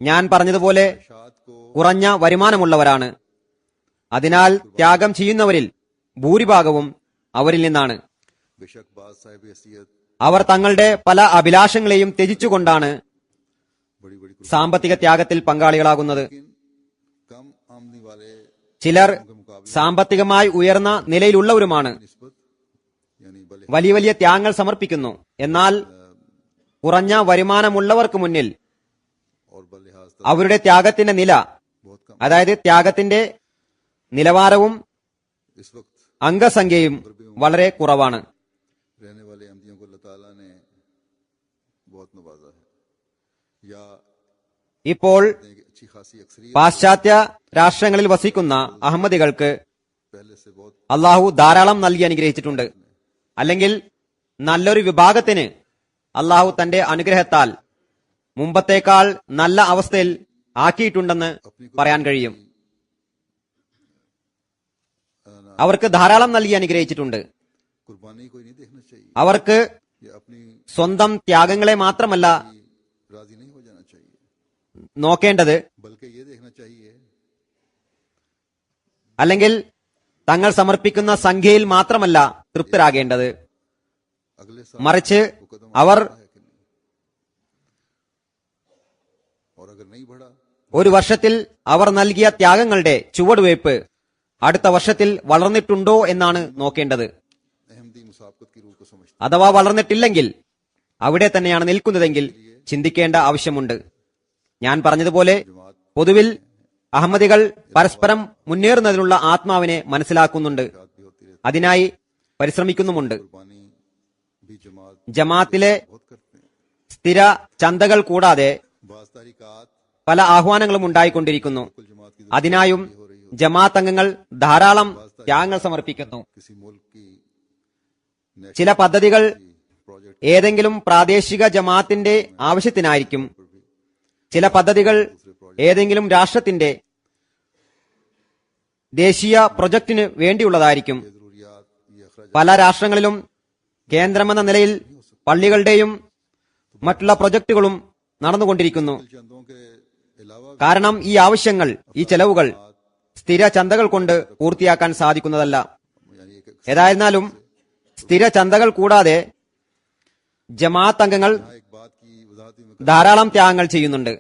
[SPEAKER 2] ഞാൻ പറഞ്ഞതുപോലെ
[SPEAKER 1] शाद को
[SPEAKER 2] കുറഞ്ഞ വരുമാനമുള്ളവരാണ്. അതിനാൽ ത്യാഗം ചെയ്യുന്നവരിൽ ഭൂരിഭാഗവും അവരിൽ നിന്നാണ്.
[SPEAKER 1] बेशक बात साहिब हैसियत
[SPEAKER 2] അവർ തങ്ങളുടെ പല അഭിലാഷങ്ങളെയും ത്യജിച്ചുകൊണ്ടാണ്
[SPEAKER 1] बड़ी बड़ी
[SPEAKER 2] സാമ്പത്തിക ത്യാഗത്തിൽ പങ്കാളികളാകുന്നത്.
[SPEAKER 1] लेकिन कम आमदनी वाले
[SPEAKER 2] ചിലർ
[SPEAKER 1] के मुकाबले
[SPEAKER 2] സാമ്പത്തികമായി ഉയർന്ന നിലയിലുള്ളവരുമാണ്,
[SPEAKER 1] निस्बत यानी भले
[SPEAKER 2] വലിയ വലിയ ത്യാഗങ്ങൾ സമർപ്പിക്കുന്നു. എന്നാൽ കുറഞ്ഞ വരുമാനമുള്ളവർക്ക് മുന്നിൽ
[SPEAKER 1] और बलिहाज
[SPEAKER 2] അവരുടെ ത്യാഗത്തിന്റെ നില,
[SPEAKER 1] बहुत कम
[SPEAKER 2] അതായത് ത്യാഗത്തിന്റെ നിലവാരവും
[SPEAKER 1] इस वक्त
[SPEAKER 2] അംഗസംഖ്യയും വളരെ കുറവാണ്.
[SPEAKER 1] रहने वाले अहमदियों को अल्लाह ताला ने बहुत नवाजा है, या
[SPEAKER 2] ഇപ്പോൾ
[SPEAKER 1] एक अच्छी खासी अक्सरियत
[SPEAKER 2] പാശ്ചാത്യ രാഷ്ട്രങ്ങളിൽ വസിക്കുന്ന അഹമ്മദികൾക്ക്
[SPEAKER 1] पहले से बहुत
[SPEAKER 2] അള്ളാഹു ധാരാളം നൽകി അനുഗ്രഹിച്ചിട്ടുണ്ട്. അല്ലെങ്കിൽ നല്ലൊരു വിഭാഗത്തിന് അള്ളാഹു തന്റെ അനുഗ്രഹത്താൽ മുമ്പത്തേക്കാൾ നല്ല അവസ്ഥയിൽ ആക്കിയിട്ടുണ്ടെന്ന് പറയാൻ കഴിയും. അവർക്ക് ധാരാളം നൽകി അനുഗ്രഹിച്ചിട്ടുണ്ട്.
[SPEAKER 1] कुर्बानी कोई नहीं देखना चाहिए,
[SPEAKER 2] അവർക്ക്
[SPEAKER 1] या अपनी
[SPEAKER 2] സ്വന്തം ത്യാഗങ്ങളെ മാത്രമല്ല
[SPEAKER 1] राजी नहीं हो जाना चाहिए,
[SPEAKER 2] നോക്കേണ്ടത്,
[SPEAKER 1] बल्कि ये देखना चाहिए
[SPEAKER 2] അല്ലെങ്കിൽ തങ്ങൾ സമർപ്പിക്കുന്ന സംഖ്യയിൽ മാത്രമല്ല തൃപ്തരാകേണ്ടത്,
[SPEAKER 1] अगले साल
[SPEAKER 2] മറിച്ച്
[SPEAKER 1] वो कदम
[SPEAKER 2] അവർ
[SPEAKER 1] बढ़ा है कि नहीं, और अगर नहीं बढ़ा
[SPEAKER 2] ഒരു വർഷത്തിൽ അവർ നൽകിയ ത്യാഗങ്ങളുടെ ചുവടുവയ്പ് അടുത്ത വർഷത്തിൽ വളർന്നിട്ടുണ്ടോ എന്നാണ് നോക്കേണ്ടത്.
[SPEAKER 1] अहमदी मुसाबकत की रूह को समझते
[SPEAKER 2] അഥവാ വളർന്നിട്ടില്ലെങ്കിൽ അവിടെ തന്നെയാണ് നിൽക്കുന്നതെങ്കിൽ ചിന്തിക്കേണ്ട ആവശ്യമുണ്ട്. ഞാൻ പറഞ്ഞതുപോലെ പൊതുവിൽ അഹമ്മദികൾ പരസ്പരം മുന്നേറുന്നതിനുള്ള ആത്മാവിനെ മനസ്സിലാക്കുന്നുണ്ട്,
[SPEAKER 1] बात भी होती रहती
[SPEAKER 2] അതിനായി പരിശ്രമിക്കുന്നുമുണ്ട്.
[SPEAKER 1] है, कुर्बानी भी जमात
[SPEAKER 2] ജമാഅത്തിലെ
[SPEAKER 1] बहुत करते हैं,
[SPEAKER 2] സ്ഥിര ചന്തകൾ കൂടാതെ
[SPEAKER 1] बाज तारीकात
[SPEAKER 2] പല ആഹ്വാനങ്ങളും ഉണ്ടായിക്കൊണ്ടിരിക്കുന്നു.
[SPEAKER 1] कुल जमात की
[SPEAKER 2] അതിനായും ജമാഅത്ത് അംഗങ്ങൾ ധാരാളം ത്യാഗങ്ങൾ സമർപ്പിക്കുന്നു.
[SPEAKER 1] किसी मुल्क की
[SPEAKER 2] ചില പദ്ധതികൾ
[SPEAKER 1] प्रोजेक्ट
[SPEAKER 2] ഏതെങ്കിലും പ്രാദേശിക ജമാഅത്തിന്റെ ആവശ്യത്തിനായിരിക്കും.
[SPEAKER 1] पर भी
[SPEAKER 2] ചില പദ്ധതികൾ ഏതെങ്കിലും രാഷ്ട്രത്തിന്റെ ദേശീയ പ്രൊജക്ടിന് വേണ്ടിയുള്ളതായിരിക്കും.
[SPEAKER 1] ये जरूरियात ये अखराज
[SPEAKER 2] പല രാഷ്ട്രങ്ങളിലും കേന്ദ്രമെന്ന നിലയിൽ പള്ളികളുടെയും മറ്റുള്ള പ്രൊജക്ടുകളും നടന്നുകൊണ്ടിരിക്കുന്നു.
[SPEAKER 1] चंदों के अलावा
[SPEAKER 2] കാരണം ഈ ആവശ്യങ്ങൾ, ഈ ചെലവുകൾ സ്ഥിര ചന്തകൾ കൊണ്ട് പൂർത്തിയാക്കാൻ സാധിക്കുന്നതല്ല.
[SPEAKER 1] यानी एक
[SPEAKER 2] ഏതായിരുന്നാലും സ്ഥിര ചന്തകൾ കൂടാതെ ജമാഅത്ത് അംഗങ്ങൾ
[SPEAKER 1] यहाँ एक बात की वजाहत भी मैं
[SPEAKER 2] ധാരാളം ത്യാഗങ്ങൾ ചെയ്യുന്നുണ്ട്.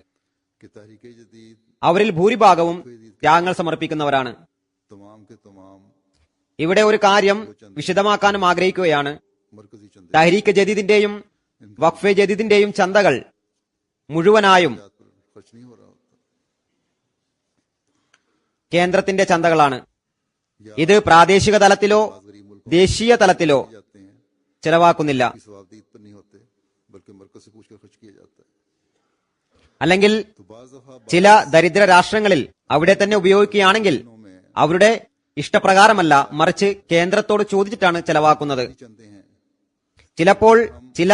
[SPEAKER 1] कि तहरीक जदीद
[SPEAKER 2] അവരിൽ ഭൂരിഭാഗവും ത്യാഗങ്ങൾ സമർപ്പിക്കുന്നവരാണ്.
[SPEAKER 1] तमाम के तमाम
[SPEAKER 2] ഇവിടെ ഒരു കാര്യം വിശദമാക്കാനും ആഗ്രഹിക്കുകയാണ്.
[SPEAKER 1] मरकजी चंदे
[SPEAKER 2] തഹരീക്ക് ജദീദിന്റെയും വഖഫെ ജദീദിന്റെയും ചന്തകൾ മുഴുവനായും
[SPEAKER 1] पर खर्च नहीं हो रहा होता,
[SPEAKER 2] കേന്ദ്രത്തിന്റെ ചന്തകളാണ്. ഇത് പ്രാദേശിക തലത്തിലോ
[SPEAKER 1] गरीब मुल्क
[SPEAKER 2] ദേശീയ തലത്തിലോ
[SPEAKER 1] जाते हैं
[SPEAKER 2] ചെലവാക്കുന്നില്ല.
[SPEAKER 1] की सवाबदीद पर नहीं होते, बल्कि मरकज से पूछकर खर्च किया जाता है।
[SPEAKER 2] അല്ലെങ്കിൽ
[SPEAKER 1] तो बाज दफा
[SPEAKER 2] ചില ദരിദ്ര രാഷ്ട്രങ്ങളിൽ അവിടെ തന്നെ ഉപയോഗിക്കുകയാണെങ്കിൽ അവരുടെ ഇഷ്ടപ്രകാരമല്ല, മറിച്ച് കേന്ദ്രത്തോട് ചോദിച്ചിട്ടാണ് ചെലവാക്കുന്നത്.
[SPEAKER 1] चंदे हैं
[SPEAKER 2] ചിലപ്പോൾ ചില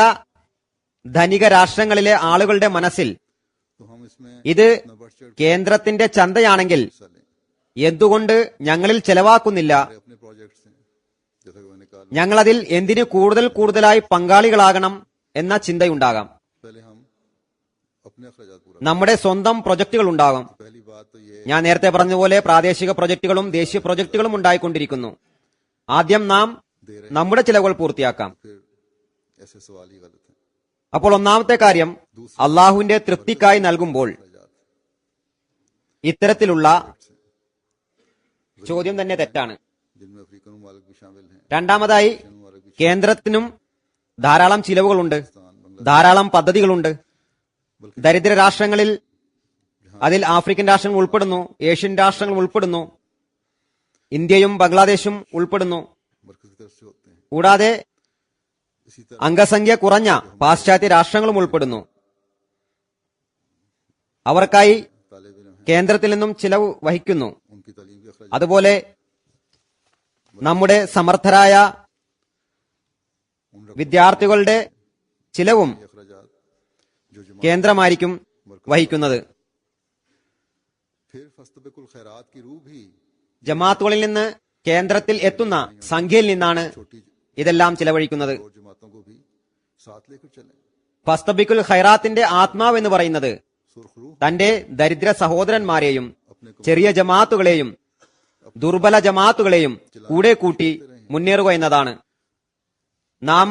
[SPEAKER 2] ധനിക രാഷ്ട്രങ്ങളിലെ ആളുകളുടെ മനസ്സിൽ
[SPEAKER 1] तो हम इसमें
[SPEAKER 2] ഇത്
[SPEAKER 1] न बढ़ चढ़
[SPEAKER 2] കേന്ദ്രത്തിന്റെ ചന്തയാണെങ്കിൽ
[SPEAKER 1] हिस्सा लें,
[SPEAKER 2] എന്തുകൊണ്ട് ഞങ്ങളിൽ ചെലവാക്കുന്നില്ല,
[SPEAKER 1] अपने प्रोजेक्ट से, जैसा कि मैंने कहा
[SPEAKER 2] ഞങ്ങളതിൽ എന്തിന് കൂടുതലായി പങ്കാളികളാകണം എന്ന ചിന്തയുണ്ടാകാം.
[SPEAKER 1] पहले हम अपने अखराजात पूरा
[SPEAKER 2] നമ്മുടെ സ്വന്തം പ്രൊജക്ടുകൾ ഉണ്ടാകും.
[SPEAKER 1] पहली बात तो ये
[SPEAKER 2] ഞാൻ നേരത്തെ പറഞ്ഞതുപോലെ പ്രാദേശിക പ്രൊജക്ടുകളും ദേശീയ പ്രൊജക്ടുകളും ഉണ്ടായിക്കൊണ്ടിരിക്കുന്നു. ആദ്യം നാം നമ്മുടെ ചിലവുകൾ പൂർത്തിയാക്കാം.
[SPEAKER 1] फिर ऐसे सवाल ही गलत है।
[SPEAKER 2] അപ്പോൾ ഒന്നാമത്തെ കാര്യം, അള്ളാഹുവിന്റെ തൃപ്തിക്കായി നൽകുമ്പോൾ
[SPEAKER 1] अखराजात
[SPEAKER 2] ഇത്തരത്തിലുള്ള ചോദ്യം തന്നെ തെറ്റാണ്.
[SPEAKER 1] जिनमें अफ्रीकन ममालिक भी शामिल हैं,
[SPEAKER 2] രണ്ടാമതായി,
[SPEAKER 1] ममालिक भी
[SPEAKER 2] കേന്ദ്രത്തിനും ധാരാളം ചിലവുകളുണ്ട്, ധാരാളം പദ്ധതികളുണ്ട്. ദരിദ്ര രാഷ്ട്രങ്ങളിൽ അതിൽ ആഫ്രിക്കൻ രാഷ്ട്രങ്ങൾ ഉൾപ്പെടുന്നു, ഏഷ്യൻ രാഷ്ട്രങ്ങൾ ഉൾപ്പെടുന്നു, ഇന്ത്യയും ബംഗ്ലാദേശും ഉൾപ്പെടുന്നു.
[SPEAKER 1] मरकज की तरफ से होते हैं।
[SPEAKER 2] കൂടാതെ
[SPEAKER 1] इसी तरह
[SPEAKER 2] അംഗസംഖ്യ കുറഞ്ഞ പാശ്ചാത്യ രാഷ്ട്രങ്ങളും ഉൾപ്പെടുന്നു. അവർക്കായി
[SPEAKER 1] तालिब इल्म हैं
[SPEAKER 2] കേന്ദ്രത്തിൽ നിന്നും ചിലവ് വഹിക്കുന്നു.
[SPEAKER 1] उनकी तालीम के अखराज
[SPEAKER 2] അതുപോലെ നമ്മുടെ സമർത്ഥരായ വിദ്യാർത്ഥികളുടെ ചിലവും
[SPEAKER 1] अखराजात जो जमा
[SPEAKER 2] കേന്ദ്രമായിരിക്കും വഹിക്കുന്നത്.
[SPEAKER 1] फिर फस्तबिकुल खैरात की रूह भी
[SPEAKER 2] ജമാഅത്തുകളിൽ നിന്ന് കേന്ദ്രത്തിൽ എത്തുന്ന സംഖ്യയിൽ നിന്നാണ്
[SPEAKER 1] छोटी
[SPEAKER 2] ഇതെല്ലാം ചിലവഴിക്കുന്നത്.
[SPEAKER 1] और जमातों को भी साथ लेकर चलें।
[SPEAKER 2] ഫസ്തബിക്കുൽ ഖൈറാത്തിന്റെ ആത്മാവ് എന്ന് പറയുന്നത്
[SPEAKER 1] सुर्ख रूह
[SPEAKER 2] തന്റെ ദരിദ്ര സഹോദരന്മാരെയും
[SPEAKER 1] अपने को
[SPEAKER 2] ചെറിയ ജമാഅത്തുകളെയും ദുർബല ജമാഅത്തുകളെയും കൂടെ കൂട്ടി മുന്നേറുക എന്നതാണ്. നാം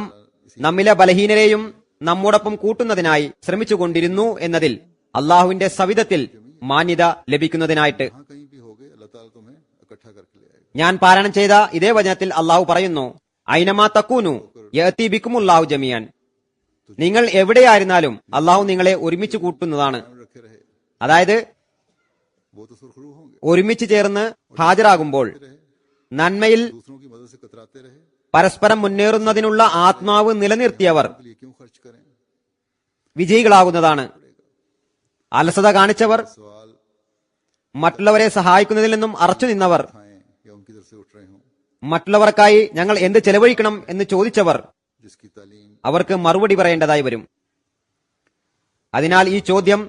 [SPEAKER 2] നമ്മിലെ ബലഹീനരെയും നമ്മോടൊപ്പം കൂട്ടുന്നതിനായി ശ്രമിച്ചുകൊണ്ടിരുന്നു എന്നതിൽ അള്ളാഹുവിന്റെ സവിധത്തിൽ മാന്യത ലഭിക്കുന്നതിനായിട്ട്.
[SPEAKER 1] जहाँ कहीं भी होगे अल्लाह ताला तुम्हें इकट्ठा करके ले आएगा।
[SPEAKER 2] ഞാൻ പാരായണം ചെയ്ത ഇതേ വചനത്തിൽ അള്ളാഹു പറയുന്നു, ഐനമാ തക്കൂനു യഅതി ബിക്കുമുല്ലാഹു ജമിയാൻ. നിങ്ങൾ എവിടെയായിരുന്നാലും അള്ളാഹു നിങ്ങളെ ഒരുമിച്ച് കൂട്ടുന്നതാണ്.
[SPEAKER 1] ध्यान रखे रहे
[SPEAKER 2] അതായത്
[SPEAKER 1] वो तो सुर्ख रूह होंगे,
[SPEAKER 2] ഒരുമിച്ച് ചേർന്ന് ഹാജരാകുമ്പോൾ നന്മയിൽ
[SPEAKER 1] दूसरों की मदद से कतराते रहे,
[SPEAKER 2] പരസ്പരം മുന്നേറുന്നതിനുള്ള ആത്മാവ് നിലനിർത്തിയവർ
[SPEAKER 1] के लिए क्यों खर्च करें।
[SPEAKER 2] വിജയികളാകുന്നതാണ്. അലസത കാണിച്ചവർ,
[SPEAKER 1] सवाल
[SPEAKER 2] മറ്റുള്ളവരെ സഹായിക്കുന്നതിൽ നിന്നും അറച്ചു നിന്നവർ,
[SPEAKER 1] खाएं या उनकी तरफ से उठ रहे हों,
[SPEAKER 2] മറ്റുള്ളവർക്കായി ഞങ്ങൾ എന്ത് ചെലവഴിക്കണം എന്ന് ചോദിച്ചവർ,
[SPEAKER 1] जिसकी तालीम
[SPEAKER 2] അവർക്ക് മറുപടി പറയേണ്ടതായി വരും. അതിനാൽ ഈ ചോദ്യം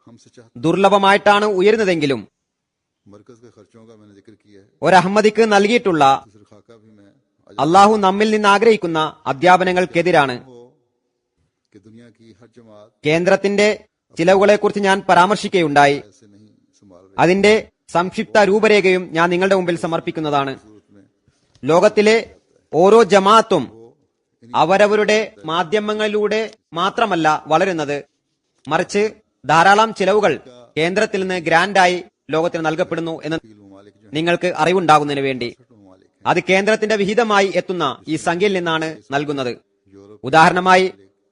[SPEAKER 1] हमसे चाहते।
[SPEAKER 2] ദുർലഭമായിട്ടാണ് ഉയരുന്നതെങ്കിലും
[SPEAKER 1] मरकज के खर्चों का मैंने जिक्र किया है,
[SPEAKER 2] ഒരു അഹമ്മദിക്ക് നൽകിയിട്ടുള്ള
[SPEAKER 1] दूसरे खाका भी मैं आज
[SPEAKER 2] അള്ളാഹു നമ്മിൽ നിന്ന് ആഗ്രഹിക്കുന്ന അധ്യാപനങ്ങൾക്കെതിരാണ്.
[SPEAKER 1] हो कि दुनिया की हर जमात
[SPEAKER 2] കേന്ദ്രത്തിന്റെ ചിലവുകളെക്കുറിച്ച് ഞാൻ പരാമർശിക്കുകയുണ്ടായി.
[SPEAKER 1] ऐसे नहीं संभाल रही
[SPEAKER 2] അതിന്റെ സംക്ഷിപ്ത രൂപരേഖയും ഞാൻ നിങ്ങളുടെ മുമ്പിൽ സമർപ്പിക്കുന്നതാണ്.
[SPEAKER 1] सूरत में
[SPEAKER 2] ലോകത്തിലെ ഓരോ ജമാഅത്തും അവരവരുടെ മാധ്യമങ്ങളിലൂടെ മാത്രമല്ല വളരുന്നത്, മറിച്ച് ധാരാളം ചിലവുകൾ കേന്ദ്രത്തിൽ നിന്ന് ഗ്രാൻഡായി ലോകത്തിന് നൽകപ്പെടുന്നു എന്ന്
[SPEAKER 1] तीन ममालिक जो
[SPEAKER 2] നിങ്ങൾക്ക് അറിവുണ്ടാകുന്നതിന് വേണ്ടി.
[SPEAKER 1] हैं ममालिक
[SPEAKER 2] അത് കേന്ദ്രത്തിന്റെ വിഹിതമായി എത്തുന്ന ഈ സംഖ്യയിൽ നിന്നാണ് നൽകുന്നത്.
[SPEAKER 1] यूरोप
[SPEAKER 2] ഉദാഹരണമായി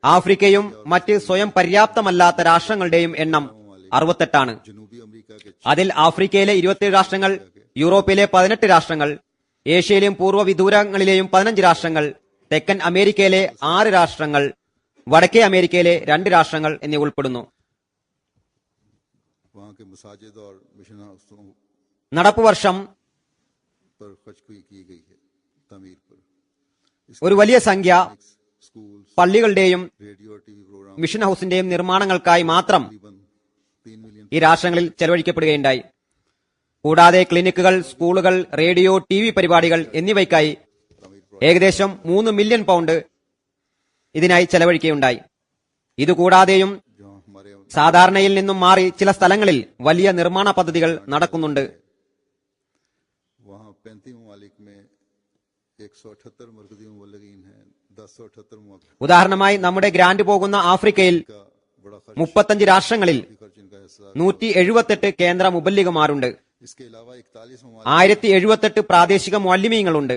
[SPEAKER 2] ആഫ്രിക്കയും മറ്റ് സ്വയം പര്യാപ്തമല്ലാത്ത രാഷ്ട്രങ്ങളുടെയും എണ്ണം 68
[SPEAKER 1] जनूबी अमेरिका के
[SPEAKER 2] അതിൽ ആഫ്രിക്കയിലെ 27 രാഷ്ട്രങ്ങൾ, യൂറോപ്പിലെ 18 രാഷ്ട്രങ്ങൾ, ഏഷ്യയിലെയും പൂർവ്വ വിദൂരങ്ങളിലെയും 15 രാഷ്ട്രങ്ങൾ, തെക്കൻ അമേരിക്കയിലെ 6 രാഷ്ട്രങ്ങൾ, വടക്കേ അമേരിക്കയിലെ 2 രാഷ്ട്രങ്ങൾ എന്നിവ ഉൾപ്പെടുന്നു.
[SPEAKER 1] वहाँ के मसाजिद और मिशन हाउसों
[SPEAKER 2] നടപ്പു വർഷം
[SPEAKER 1] पर खर्च की गई है, तमीर पर
[SPEAKER 2] ഒരു വലിയ സംഖ്യ
[SPEAKER 1] स्कूल,
[SPEAKER 2] പള്ളികളുടെയും
[SPEAKER 1] रेडियो और टीवी प्रोग्राम
[SPEAKER 2] മിഷൻ ഹൌസിന്റെയും നിർമ്മാണങ്ങൾക്കായി മാത്രം
[SPEAKER 1] तकरीबन 3 मिलियन
[SPEAKER 2] ഈ രാഷ്ട്രങ്ങളിൽ ചെലവഴിക്കപ്പെടുകയുണ്ടായി. കൂടാതെ ക്ലിനിക്കുകൾ, സ്കൂളുകൾ, റേഡിയോ, टीवी പരിപാടികൾ എന്നിവയ്ക്കായി ഏകദേശം 3 മില്യൺ പൗണ്ട് ഇതിനായി ചെലവഴിക്കുകയുണ്ടായി. ഇതുകൂടാതെയും
[SPEAKER 1] जो हमारे
[SPEAKER 2] സാധാരണയിൽ നിന്നും മാറി ചില സ്ഥലങ്ങളിൽ വലിയ നിർമ്മാണ പദ്ധതികൾ നടക്കുന്നുണ്ട്.
[SPEAKER 1] वहाँ 35 ममालिक में 178 मरकजी मुबल्लिगीन हैं, 1078 ममालिक
[SPEAKER 2] ഉദാഹരണമായി നമ്മുടെ ഗ്രാന്റ് പോകുന്ന ആഫ്രിക്കയിൽ
[SPEAKER 1] का बड़ा खर्च
[SPEAKER 2] 35 രാഷ്ട്രങ്ങളിൽ
[SPEAKER 1] खर्च इनका हिस्सा।
[SPEAKER 2] 178 കേന്ദ്ര മുബല്ലിഗുമാരുണ്ട്.
[SPEAKER 1] इसके अलावा 41 ममालिक
[SPEAKER 2] 1078 പ്രാദേശിക മുഅല്ലിമീങ്ങളുണ്ട്.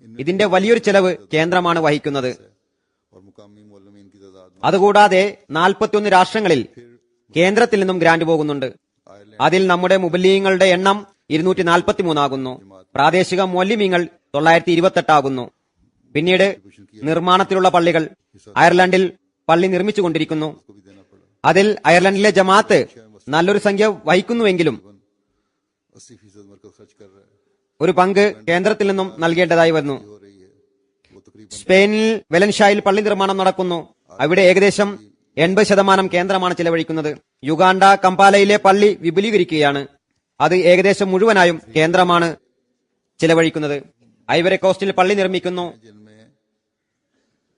[SPEAKER 2] ഇതിന്റെ വലിയൊരു ചെലവ് കേന്ദ്രമാണ് വഹിക്കുന്നത്.
[SPEAKER 1] और मुकामी मुअल्लिमीन की तादाद
[SPEAKER 2] അതുകൂടാതെ 41 രാഷ്ട്രങ്ങളിൽ കേന്ദ്രത്തിൽ നിന്നും ഗ്രാന്റ് പോകുന്നുണ്ട്. അതിൽ നമ്മുടെ മുബല്ലിങ്ങളുടെ എണ്ണം 243 ആകുന്നു. പ്രാദേശിക മുഅല്ലിമീങ്ങൾ 928 ആകുന്നു. പിന്നീട് നിർമ്മാണത്തിലുള്ള പള്ളികൾ, അയർലൻഡിൽ പള്ളി നിർമ്മിച്ചുകൊണ്ടിരിക്കുന്നു.
[SPEAKER 1] को भी देना पड़ा।
[SPEAKER 2] അതിൽ അയർലൻഡിലെ ജമാഅത്ത് നല്ലൊരു സംഖ്യ വഹിക്കുന്നുവെങ്കിലും
[SPEAKER 1] 80% मरकज खर्च कर रहा है,
[SPEAKER 2] ഒരു പങ്ക് കേന്ദ്രത്തിൽ നിന്നും നൽകേണ്ടതായി വരുന്നു.
[SPEAKER 1] हो रही है वो तकरीबन
[SPEAKER 2] സ്പെയിനിൽ വെലൻഷായിൽ പള്ളി നിർമ്മാണം നടക്കുന്നു. അവിടെ ഏകദേശം 80% കേന്ദ്രമാണ് ചെലവഴിക്കുന്നത്. യുഗാണ്ട കമ്പാലയിലെ പള്ളി വിപുലീകരിക്കുകയാണ്. അത് ഏകദേശം മുഴുവനായും കേന്ദ്രമാണ് ചെലവഴിക്കുന്നത്. ഐവറി കോസ്റ്റിൽ പള്ളി നിർമ്മിക്കുന്നു.
[SPEAKER 1] जिनमें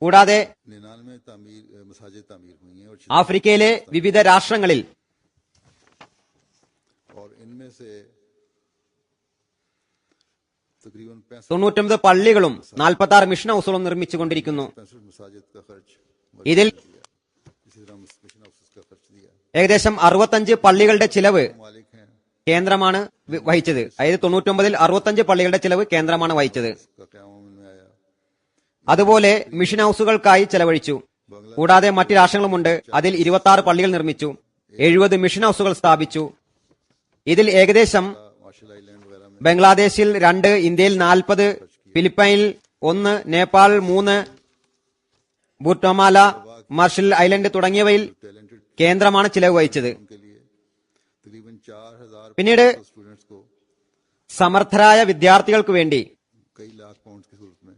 [SPEAKER 2] കൂടാതെ
[SPEAKER 1] 99 तामीर मसाजिद तामीर हुई हैं
[SPEAKER 2] ആഫ്രിക്കയിലെ വിവിധ രാഷ്ട്രങ്ങളിൽ
[SPEAKER 1] और इनमें से तकरीबन
[SPEAKER 2] 99 പള്ളികളും 46 മിഷൻ ഹൗസുകളും നിർമ്മിച്ചുകൊണ്ടിരിക്കുന്നു.
[SPEAKER 1] 65 मसाजिद का खर्च
[SPEAKER 2] ഇതിൽ
[SPEAKER 1] इसी तरह मिशन हाउसेस का खर्च दिया।
[SPEAKER 2] ഏകദേശം 65 പള്ളികളുടെ ചിലവ്
[SPEAKER 1] मालिक हैं
[SPEAKER 2] കേന്ദ്രമാണ് വഹിച്ചത്. അതായത് 99-ൽ 65 പള്ളികളുടെ ചിലവ് കേന്ദ്രമാണ് വഹിച്ചത്.
[SPEAKER 1] का क़याम में आया।
[SPEAKER 2] അതുപോലെ മിഷൻ ഹൌസുകൾക്കായി ചെലവഴിച്ചു. കൂടാതെ മറ്റ് രാഷ്ട്രങ്ങളുമുണ്ട്. അതിൽ 26 പള്ളികൾ നിർമ്മിച്ചു, 70 മിഷൻ ഹൌസുകൾ സ്ഥാപിച്ചു. ഇതിൽ ഏകദേശം
[SPEAKER 1] मार्शल आइलैंड वगैरह में
[SPEAKER 2] ബംഗ്ലാദേശിൽ 2, ഇന്ത്യയിൽ 40, ഫിലിപ്പൈനിൽ 1, നേപ്പാൾ 3, ബുട്ടമാല, മാർഷൽ ഐലൻഡ് തുടങ്ങിയവയിൽ
[SPEAKER 1] टैलेंटेड
[SPEAKER 2] കേന്ദ്രമാണ് ചിലവ് വഹിച്ചത്.
[SPEAKER 1] उनके लिए तकरीबन 4,000
[SPEAKER 2] പിന്നീട്
[SPEAKER 1] स्टूडेंट्स को
[SPEAKER 2] സമർത്ഥരായ വിദ്യാർത്ഥികൾക്ക് വേണ്ടി
[SPEAKER 1] कई लाख पाउंड की सूरत में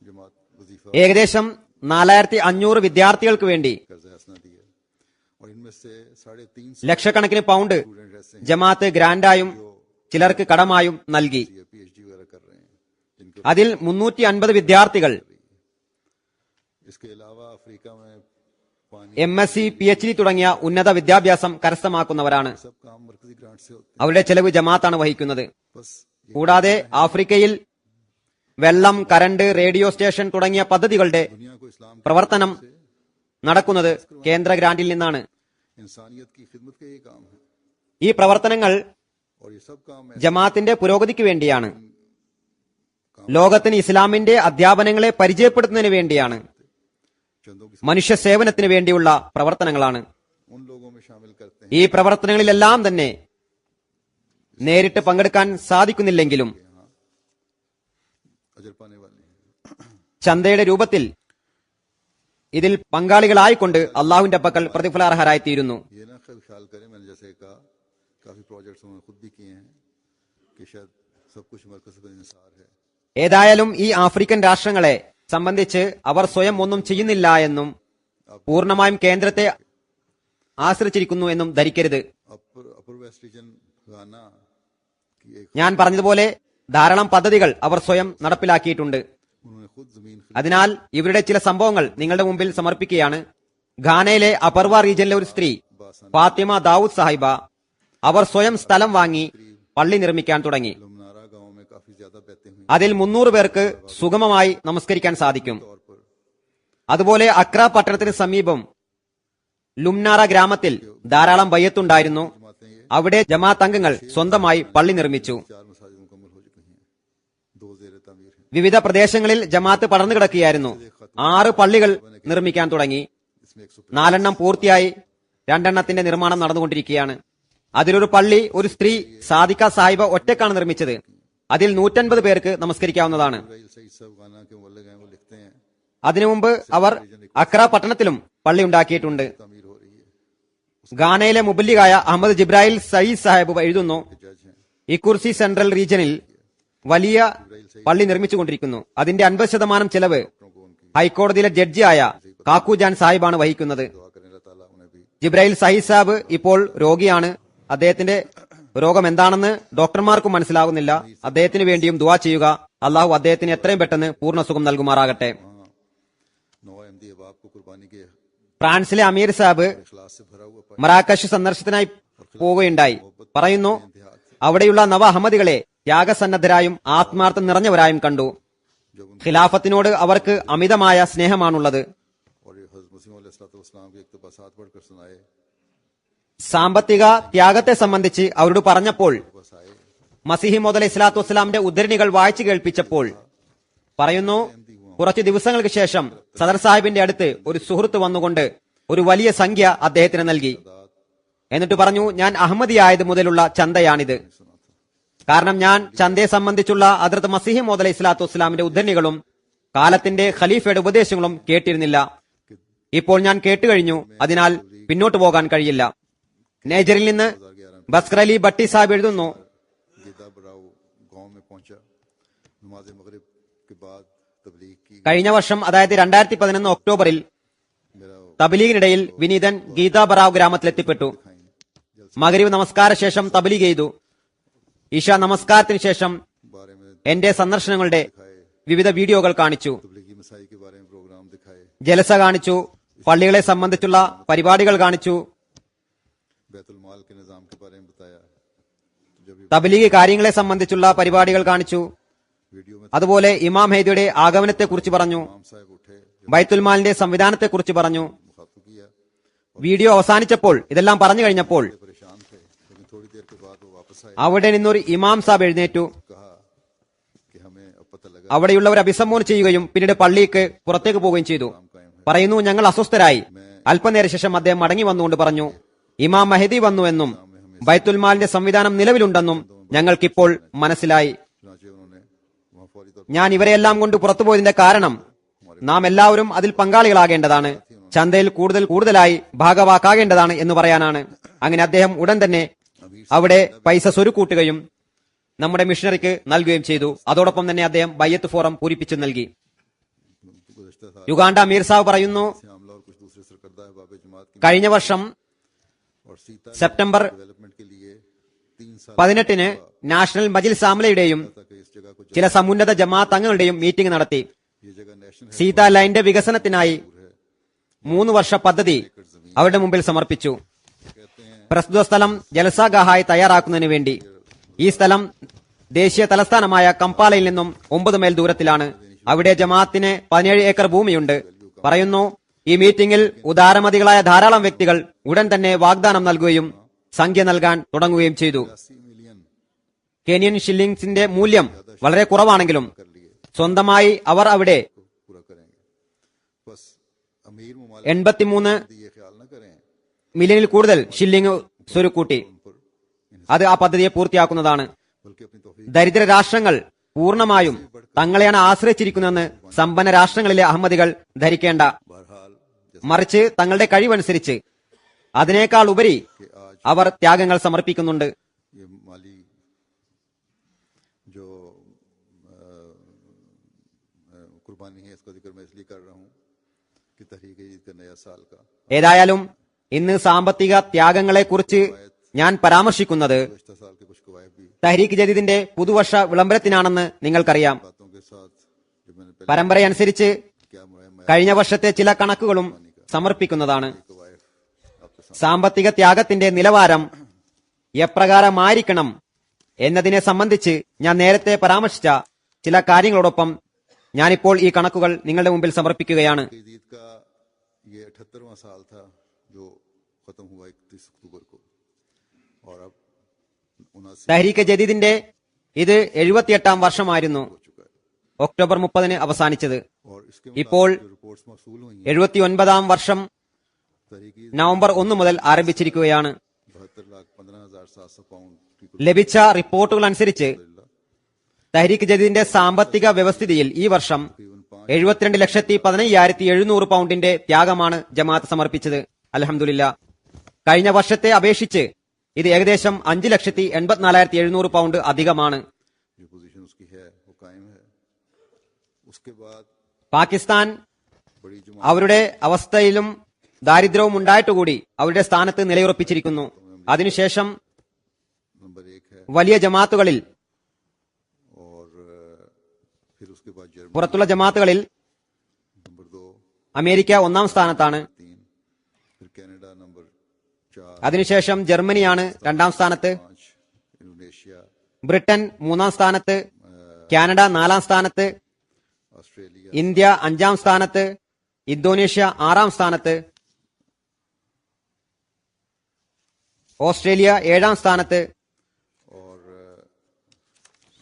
[SPEAKER 1] जमात वजीफा
[SPEAKER 2] ഏകദേശം 4,500 വിദ്യാർത്ഥികൾക്ക് വേണ്ടി
[SPEAKER 1] कर्ज हसना दिया और इनमें से 350
[SPEAKER 2] ലക്ഷക്കണക്കിന് പൗണ്ട്
[SPEAKER 1] स्टूडेंट ऐसे हैं
[SPEAKER 2] ജമാഅത്ത് ഗ്രാന്റായും ചിലർക്ക് കടമായും നൽകി.
[SPEAKER 1] जो PhD वगैरह कर रहे हैं जिनके
[SPEAKER 2] അതിൽ 350 വിദ്യാർത്ഥികൾ
[SPEAKER 1] इसके अलावा अफ्रीका में पानी
[SPEAKER 2] MSc PhD തുടങ്ങിയ ഉന്നത വിദ്യാഭ്യാസം കരസ്ഥമാക്കുന്നവരാണ്.
[SPEAKER 1] सब काम मरकजी ग्रांट से होते
[SPEAKER 2] അവരുടെ ചെലവ് ജമാഅത്താണ് വഹിക്കുന്നത്.
[SPEAKER 1] हैं बस
[SPEAKER 2] കൂടാതെ ആഫ്രിക്കയിൽ വെള്ളം, കരണ്ട്, റേഡിയോ സ്റ്റേഷൻ തുടങ്ങിയ പദ്ധതികളുടെ
[SPEAKER 1] दुनिया को इस्लाम
[SPEAKER 2] പ്രവർത്തനം നടക്കുന്നത് കേന്ദ്ര ഗ്രാന്റിൽ നിന്നാണ്.
[SPEAKER 1] इंसानियत की खिदमत का ये काम है
[SPEAKER 2] ഈ പ്രവർത്തനങ്ങൾ
[SPEAKER 1] और ये सब काम है
[SPEAKER 2] ജമാഅത്തിന്റെ പുരോഗതിക്ക് വേണ്ടിയാണ്. ലോകത്തിന് ഇസ്ലാമിന്റെ അധ്യാപനങ്ങളെ പരിചയപ്പെടുത്തുന്നതിന് വേണ്ടിയാണ്.
[SPEAKER 1] चंदों की
[SPEAKER 2] മനുഷ്യ സേവനത്തിന് വേണ്ടിയുള്ള പ്രവർത്തനങ്ങളാണ്.
[SPEAKER 1] उन लोगों में शामिल करते हैं
[SPEAKER 2] ഈ പ്രവർത്തനങ്ങളിലെല്ലാം തന്നെ നേരിട്ട് പങ്കെടുക്കാൻ സാധിക്കുന്നില്ലെങ്കിലും
[SPEAKER 1] अजर पाने वाले हैं
[SPEAKER 2] ചന്തയുടെ രൂപത്തിൽ ഇതിൽ പങ്കാളികളായിക്കൊണ്ട് അള്ളാഹുവിന്റെ പക്കൽ പ്രതിഫലാർഹരായിത്തീരുന്നു.
[SPEAKER 1] ये ना ख्याल करें मैंने जैसे कहा काफी प्रोजेक्ट्स उन्होंने खुद भी किए हैं कि शायद सब कुछ मरकज का इंसार है
[SPEAKER 2] ഏതായാലും ഈ ആഫ്രിക്കൻ രാഷ്ട്രങ്ങളെ സംബന്ധിച്ച് അവർ സ്വയം ഒന്നും ചെയ്യുന്നില്ല എന്നും പൂർണ്ണമായും കേന്ദ്രത്തെ ആശ്രയിച്ചിരിക്കുന്നു എന്നും ധരിക്കരുത്.
[SPEAKER 1] अपर वेस्ट रीजन गाना की एक
[SPEAKER 2] ഞാൻ പറഞ്ഞതുപോലെ ധാരാളം പദ്ധതികൾ അവർ സ്വയം നടപ്പിലാക്കിയിട്ടുണ്ട്.
[SPEAKER 1] उन्होंने खुद जमीन
[SPEAKER 2] അതിനാൽ ഇവരുടെ ചില സംഭവങ്ങൾ നിങ്ങളുടെ മുമ്പിൽ സമർപ്പിക്കുകയാണ്. ഘാനയിലെ അപർവ റീജിയനിലെ ഒരു സ്ത്രീ ഫാത്തിമ ദാവൂദ് സാഹിബ അവർ സ്വയം സ്ഥലം വാങ്ങി പള്ളി നിർമ്മിക്കാൻ തുടങ്ങി.
[SPEAKER 1] लुमनारा गांव में काफी ज्यादा बहते हुए
[SPEAKER 2] അതിൽ 300 പേർക്ക് സുഗമമായി നമസ്കരിക്കാൻ സാധിക്കും.
[SPEAKER 1] तौर पर
[SPEAKER 2] അതുപോലെ അക്ര പട്ടണത്തിന് സമീപം ലുംനാറ ഗ്രാമത്തിൽ ധാരാളം ബയ്യത്തുണ്ടായിരുന്നു.
[SPEAKER 1] जमातें ये
[SPEAKER 2] അവിടെ ജമാഅത്ത് അംഗങ്ങൾ സ്വന്തമായി പള്ളി നിർമ്മിച്ചു.
[SPEAKER 1] 4 मसाजिद मुकम्मल हो चुकी हैं 2 ज़ेर तामीर हैं
[SPEAKER 2] വിവിധ പ്രദേശങ്ങളിൽ ജമാഅത്ത് പടർന്നു കിടക്കുകയായിരുന്നു. 6 പള്ളികൾ നിർമ്മിക്കാൻ തുടങ്ങി.
[SPEAKER 1] इसमें 100
[SPEAKER 2] 4 പൂർത്തിയായി, 2 നിർമ്മാണം നടന്നുകൊണ്ടിരിക്കുകയാണ്. അതിലൊരു പള്ളി ഒരു സ്ത്രീ സാദിക സാഹിബ ഒറ്റക്കാണ് നിർമ്മിച്ചത്. അതിൽ 150 പേർക്ക് നമസ്കരിക്കാവുന്നതാണ്.
[SPEAKER 1] सईद साहब गाना के मुअल्लिक़ हैं वो लिखते हैं
[SPEAKER 2] അതിനു മുമ്പ് അവർ അക്ര പട്ടണത്തിലും പള്ളി ഉണ്ടാക്കിയിട്ടുണ്ട്.
[SPEAKER 1] तामीर हो रही है
[SPEAKER 2] ഗാനയിലെ മുബല്ലിഗായ അഹമ്മദ് ജിബ്രായിൽ സയ്യിദ് സാഹിബ് എഴുതുന്നു,
[SPEAKER 1] जज हैं
[SPEAKER 2] ഇക്കുർസി സെൻട്രൽ റീജിയനിൽ വലിയ പള്ളി നിർമ്മിച്ചുകൊണ്ടിരിക്കുന്നു. അതിന്റെ 50% ചെലവ് ഹൈക്കോടതിയിലെ ജഡ്ജിയായ കാക്കുജാൻ സാഹിബാണ് വഹിക്കുന്നത്.
[SPEAKER 1] दुआ करें अल्लाह ताला उन्हें भी
[SPEAKER 2] ജിബ്രായിൽ സയ്യിദ് സാഹിബ് ഇപ്പോൾ രോഗിയാണ്. അദ്ദേഹത്തിന്റെ രോഗം എന്താണെന്ന് ഡോക്ടർമാർക്കും മനസ്സിലാകുന്നില്ല. അദ്ദേഹത്തിന് വേണ്ടിയും ദുആ ചെയ്യുക. അള്ളാഹു അദ്ദേഹത്തിന് എത്രയും പെട്ടെന്ന് പൂർണ്ണ സുഖം നൽകുമാറാകട്ടെ.
[SPEAKER 1] नौ अहमदी अहबाब को कुर्बानी के
[SPEAKER 2] ഫ്രാൻസിലെ അമീർ സാഹിബ്
[SPEAKER 1] इखलास से भरा हुआ
[SPEAKER 2] മറാക്കഷ് സന്ദർശനത്തിനായി പോവുകയുണ്ടായി. പറയുന്നു, അവിടെയുള്ള നവ അഹമ്മദികളെ ത്യാഗസന്നദ്ധരായും ആത്മാർത്ഥം നിറഞ്ഞവരായും കണ്ടു. ഖിലാഫത്തിനോട് അവർക്ക് അമിതമായ സ്നേഹമാണുള്ളത്.
[SPEAKER 1] और ये हज़रत मसीह अलैहिस्सलाम के इक़्तिबासात पढ़कर सुनाए
[SPEAKER 2] സാമ്പത്തിക ത്യാഗത്തെ സംബന്ധിച്ച് അവരോട് പറഞ്ഞപ്പോൾ,
[SPEAKER 1] बस आए
[SPEAKER 2] മസീഹി മൗദ് അലൈഹി സ്വലാത്തു വസ്സലാമിന്റെ ഉദ്ധരണികൾ വായിച്ചു കേൾപ്പിച്ചപ്പോൾ പറയുന്നു, കുറച്ചു ദിവസങ്ങൾക്ക് ശേഷം സദർ സാഹിബിന്റെ അടുത്ത് ഒരു സുഹൃത്ത് വന്നുകൊണ്ട് ഒരു വലിയ സംഖ്യ അദ്ദേഹത്തിന് നൽകി. എന്നിട്ട് പറഞ്ഞു, ഞാൻ അഹമ്മദിയായത് മുതലുള്ള ചന്തയാണിത്. കാരണം ഞാൻ ചന്തയെ സംബന്ധിച്ചുള്ള ഹദ്റത്ത് മസീഹി മൗദ് അലൈഹി സ്വലാത്തു വസ്സലാമിന്റെ ഉദ്ധരണികളും കാലത്തിന്റെ ഖലീഫയുടെ ഉപദേശങ്ങളും കേട്ടിരുന്നില്ല. ഇപ്പോൾ ഞാൻ കേട്ടുകഴിഞ്ഞു. അതിനാൽ പിന്നോട്ട് പോകാൻ കഴിയില്ല. നേജറിൽ നിന്ന് ബസ്കർ അലി ഭട്ടി സാഹിബ് എഴുതുന്നു,
[SPEAKER 1] गिदा बराऊ गांव में पहुंचा नमाज मगरिब के बाद तबलीग की
[SPEAKER 2] കഴിഞ്ഞ വർഷം അതായത് 2011 ഒക്ടോബറിൽ
[SPEAKER 1] मेरा
[SPEAKER 2] തബ്ലീഗിനിടയിൽ വിനീതൻ ഗീതാ ബറാവ് ഗ്രാമത്തിലെത്തിപ്പെട്ടു. മഗ്രിബ് നമസ്കാര ശേഷം തബ്ലീഗ് ചെയ്തു. ഇഷ നമസ്കാരത്തിന് ശേഷം
[SPEAKER 1] बारे में
[SPEAKER 2] എന്റെ സന്ദർശനങ്ങളുടെ വിവിധ വീഡിയോകൾ കാണിച്ചു.
[SPEAKER 1] तबलीगी मसाई के बारे में प्रोग्राम दिखाए
[SPEAKER 2] ജലസ കാണിച്ചു. പള്ളികളെ സംബന്ധിച്ചുള്ള പരിപാടികൾ കാണിച്ചു.
[SPEAKER 1] बैतुल माल के निज़ाम के बारे में बताया जब ये
[SPEAKER 2] തബ്ലീഗ് കാര്യങ്ങളെ സംബന്ധിച്ചുള്ള പരിപാടികൾ കാണിച്ചു.
[SPEAKER 1] वीडियो में
[SPEAKER 2] അതുപോലെ ഇമാം ഹൈദിയുടെ ആഗമനത്തെക്കുറിച്ച് പറഞ്ഞു.
[SPEAKER 1] इमाम साहब उठे
[SPEAKER 2] ബൈത്തുൽ മാലിന്റെ സംവിധാനത്തെക്കുറിച്ച് പറഞ്ഞു.
[SPEAKER 1] मुखातब किया
[SPEAKER 2] വീഡിയോ അവസാനിച്ചപ്പോൾ, ഇതെല്ലാം പറഞ്ഞു കഴിഞ്ഞപ്പോൾ
[SPEAKER 1] परेशान थे लेकिन थोड़ी देर के बाद वो वापस आए
[SPEAKER 2] അവിടെ നിന്നൊരു ഇമാം സാബ് എഴുന്നേറ്റു.
[SPEAKER 1] कहा कि हमें अब पता लगा
[SPEAKER 2] അവിടെയുള്ളവർ അഭിസംബോധന ചെയ്യുകയും പിന്നീട് പള്ളിക്ക് പുറത്തേക്ക് പോവുകയും ചെയ്തു. പറയുന്നു, ഞങ്ങൾ അസ്വസ്ഥരായി. അല്പനേര ശേഷം അദ്ദേഹം മടങ്ങി വന്നുകൊണ്ട് പറഞ്ഞു, ഇമാം മഹദി വന്നുവെന്നും ബൈത്തുൽ മാലിന്റെ സംവിധാനം നിലവിലുണ്ടെന്നും ഞങ്ങൾക്കിപ്പോൾ മനസ്സിലായി.
[SPEAKER 1] चुनाचे उन्होंने वहाँ फौरी तौर
[SPEAKER 2] ഞാൻ ഇവരെല്ലാം കൊണ്ട് പുറത്തുപോയതിന്റെ കാരണം നാം എല്ലാവരും അതിൽ പങ്കാളികളാകേണ്ടതാണ്, ചന്തയിൽ കൂടുതലായി ഭാഗവാക്കാകേണ്ടതാണ് എന്ന് പറയാനാണ്. അങ്ങനെ അദ്ദേഹം ഉടൻ തന്നെ അവിടെ പൈസ സ്വരുക്കൂട്ടുകയും നമ്മുടെ മിഷണറിക്ക് നൽകുകയും ചെയ്തു. അതോടൊപ്പം തന്നെ അദ്ദേഹം ബയ്യത്ത് ഫോറം പൂരിപ്പിച്ചു നൽകി.
[SPEAKER 1] गुज़श्ता साल
[SPEAKER 2] യുഗാണ്ട അമീർ സാഹ് പറയുന്നു,
[SPEAKER 1] से हमला और कुछ दूसरे सरकर्दा अहबाब जमात की
[SPEAKER 2] കഴിഞ്ഞ വർഷം
[SPEAKER 1] और सीता
[SPEAKER 2] സെപ്റ്റംബർ
[SPEAKER 1] डेवलपमेंट के लिए 3 साल
[SPEAKER 2] 18 നാഷണൽ മജിൽസ് ആംലയുടെയും
[SPEAKER 1] तक इस जगह को
[SPEAKER 2] ചില സമുന്നത ജമാഅത്ത് അംഗങ്ങളുടെയും മീറ്റിംഗ് നടത്തി.
[SPEAKER 1] ये जगह नेशनल
[SPEAKER 2] സീത ലൈന്റെ വികസനത്തിനായി 3 വർഷ പദ്ധതി അവരുടെ മുമ്പിൽ സമർപ്പിച്ചു. പ്രസ്തുത സ്ഥലം ജലസാഗാഹായി തയ്യാറാക്കുന്നതിന് വേണ്ടി ഈ സ്ഥലം ദേശീയ തലസ്ഥാനമായ കംപാലയിൽ നിന്നും 9 മൈൽ ദൂരത്തിലാണ്. അവിടെ ജമാഅത്തിന് 17 ഏക്കർ ഭൂമിയുണ്ട്. പറയുന്നു, ഈ മീറ്റിംഗിൽ ഉദാരമതികളായ ധാരാളം വ്യക്തികൾ ഉടൻ തന്നെ വാഗ്ദാനം നൽകുകയും സംഖ്യ നൽകാൻ തുടങ്ങുകയും ചെയ്തു.
[SPEAKER 1] 80 മിलियन
[SPEAKER 2] കെനിയൻ ഷില്ലിംഗ്സിന്റെ മൂല്യം വളരെ കുറവാണെങ്കിലും
[SPEAKER 1] कर लिए
[SPEAKER 2] സ്വന്തമായി അവർ അവിടെ
[SPEAKER 1] पूरा करेंगे. बस अमीर ममालिक
[SPEAKER 2] 83
[SPEAKER 1] ये ख्याल न करें
[SPEAKER 2] മില്യണിൽ കൂടുതൽ ഷില്ലിംഗ് സ്വരുക്കൂട്ടി. അത് ആ പദ്ധതിയെ പൂർത്തിയാക്കുന്നതാണ്.
[SPEAKER 1] बल्कि अपनी तौफीक
[SPEAKER 2] ദരിദ്ര രാഷ്ട്രങ്ങൾ പൂർണ്ണമായും തങ്ങളെയാണ് ആശ്രയിച്ചിരിക്കുന്നതെന്ന് സമ്പന്ന രാഷ്ട്രങ്ങളിലെ അഹമ്മദികൾ ധരിക്കേണ്ട.
[SPEAKER 1] बहरहाल
[SPEAKER 2] മറിച്ച് തങ്ങളുടെ കഴിവനുസരിച്ച് അതിനേക്കാൾ ഉപരി അവർ ത്യാഗങ്ങൾ സമർപ്പിക്കുന്നുണ്ട്.
[SPEAKER 1] ये माली जो कुर्बानी है इसका जिक्र मैं इसलिए कर रहा हूँ कि तहरीक ईद का नया साल का
[SPEAKER 2] ഏതായാലും ഇന്ന് സാമ്പത്തിക ത്യാഗങ്ങളെക്കുറിച്ച് ഞാൻ പരാമർശിക്കുന്നത്
[SPEAKER 1] गुज़श्ता साल के कुछ कवायद भी
[SPEAKER 2] തഹ്രീക്ക് ജദീദിന്റെ പുതുവർഷ വിളംബരത്തിനാണെന്ന് നിങ്ങൾക്കറിയാം.
[SPEAKER 1] बातों के साथ जो मैंने पहले
[SPEAKER 2] പരമ്പരയനുസരിച്ച്
[SPEAKER 1] क्या मुहिम
[SPEAKER 2] കഴിഞ്ഞ വർഷത്തെ ചില കണക്കുകളും സമർപ്പിക്കുന്നതാണ്.
[SPEAKER 1] कवायद आपके साथ
[SPEAKER 2] സാമ്പത്തിക ത്യാഗത്തിന്റെ നിലവാരം എപ്രകാരമായിരിക്കണം എന്നതിനെ സംബന്ധിച്ച് ഞാൻ നേരത്തെ പരാമർശിച്ച ചില കാര്യങ്ങളോടൊപ്പം ഞാനിപ്പോൾ ഈ കണക്കുകൾ നിങ്ങളുടെ മുമ്പിൽ സമർപ്പിക്കുകയാണ്.
[SPEAKER 1] ईद का ये 78वां साल था जो खत्म हुआ 31 अक्टूबर को और अब 79
[SPEAKER 2] തഹ്രീക്ക് ജദീദിന്റെ ഇത് 78ാം വർഷമായിരുന്നു,
[SPEAKER 1] हो चुका है
[SPEAKER 2] ഒക്ടോബർ 30 അവസാനിച്ചത്.
[SPEAKER 1] और इसके
[SPEAKER 2] ഇപ്പോൾ
[SPEAKER 1] मुताबिक जो रिपोर्ट्स मौसूल हुई हैं
[SPEAKER 2] 79ാം വർഷം
[SPEAKER 1] तहरीक ईद
[SPEAKER 2] നവംബർ 1 മുതൽ ആരംഭിച്ചിരിക്കുകയാണ്.
[SPEAKER 1] 72,15,700 पाउंड की
[SPEAKER 2] ലഭിച്ച റിപ്പോർട്ടുകൾ അനുസരിച്ച് തഹ്രീക്ക് ജദീദിന്റെ സാമ്പത്തിക വ്യവസ്ഥിതിയിൽ ഈ വർഷം 72,15,700 പൗണ്ടിന്റെ ത്യാഗമാണ് ജമാഅത്ത് സമർപ്പിച്ചത്. അൽഹംദുലില്ലാ. കഴിഞ്ഞ വർഷത്തെ അപേക്ഷിച്ച് ഇത് ഏകദേശം 5,84,700 പൗണ്ട് അധികമാണ്.
[SPEAKER 1] जो पोजीशन उसकी है वो कायम है. उसके बाद
[SPEAKER 2] പാകിസ്ഥാൻ
[SPEAKER 1] बड़ी जमात
[SPEAKER 2] അവരുടെ അവസ്ഥയിലും ദാരിദ്ര്യവും ഉണ്ടായിട്ടുകൂടി അവരുടെ സ്ഥാനത്ത് നിലയുറപ്പിച്ചിരിക്കുന്നു. അതിനുശേഷം
[SPEAKER 1] नंबर 1 है
[SPEAKER 2] വലിയ ജമാഅത്തുകളിൽ
[SPEAKER 1] और फिर उसके बाद जर्मनी
[SPEAKER 2] പുറത്തുള്ള ജമാഅത്തുകളിൽ
[SPEAKER 1] नंबर 2
[SPEAKER 2] അമേരിക്ക 1ാം സ്ഥാനത്താണ്.
[SPEAKER 1] 3 फिर कनाडा नंबर 4
[SPEAKER 2] അതിനുശേഷം ജർമ്മനിയാണ് 2ാം സ്ഥാനത്ത്,
[SPEAKER 1] 5 इंडोनेशिया
[SPEAKER 2] ബ്രിട്ടൻ 3ാം സ്ഥാനത്ത്, കാനഡ 4ാം സ്ഥാനത്ത്,
[SPEAKER 1] ऑस्ट्रेलिया
[SPEAKER 2] ഇന്ത്യ 5ാം സ്ഥാനത്ത്, ഇന്തോനേഷ്യ 6ാം സ്ഥാനത്ത്, ഓസ്ട്രേലിയ 7ാം സ്ഥാനത്ത്,
[SPEAKER 1] और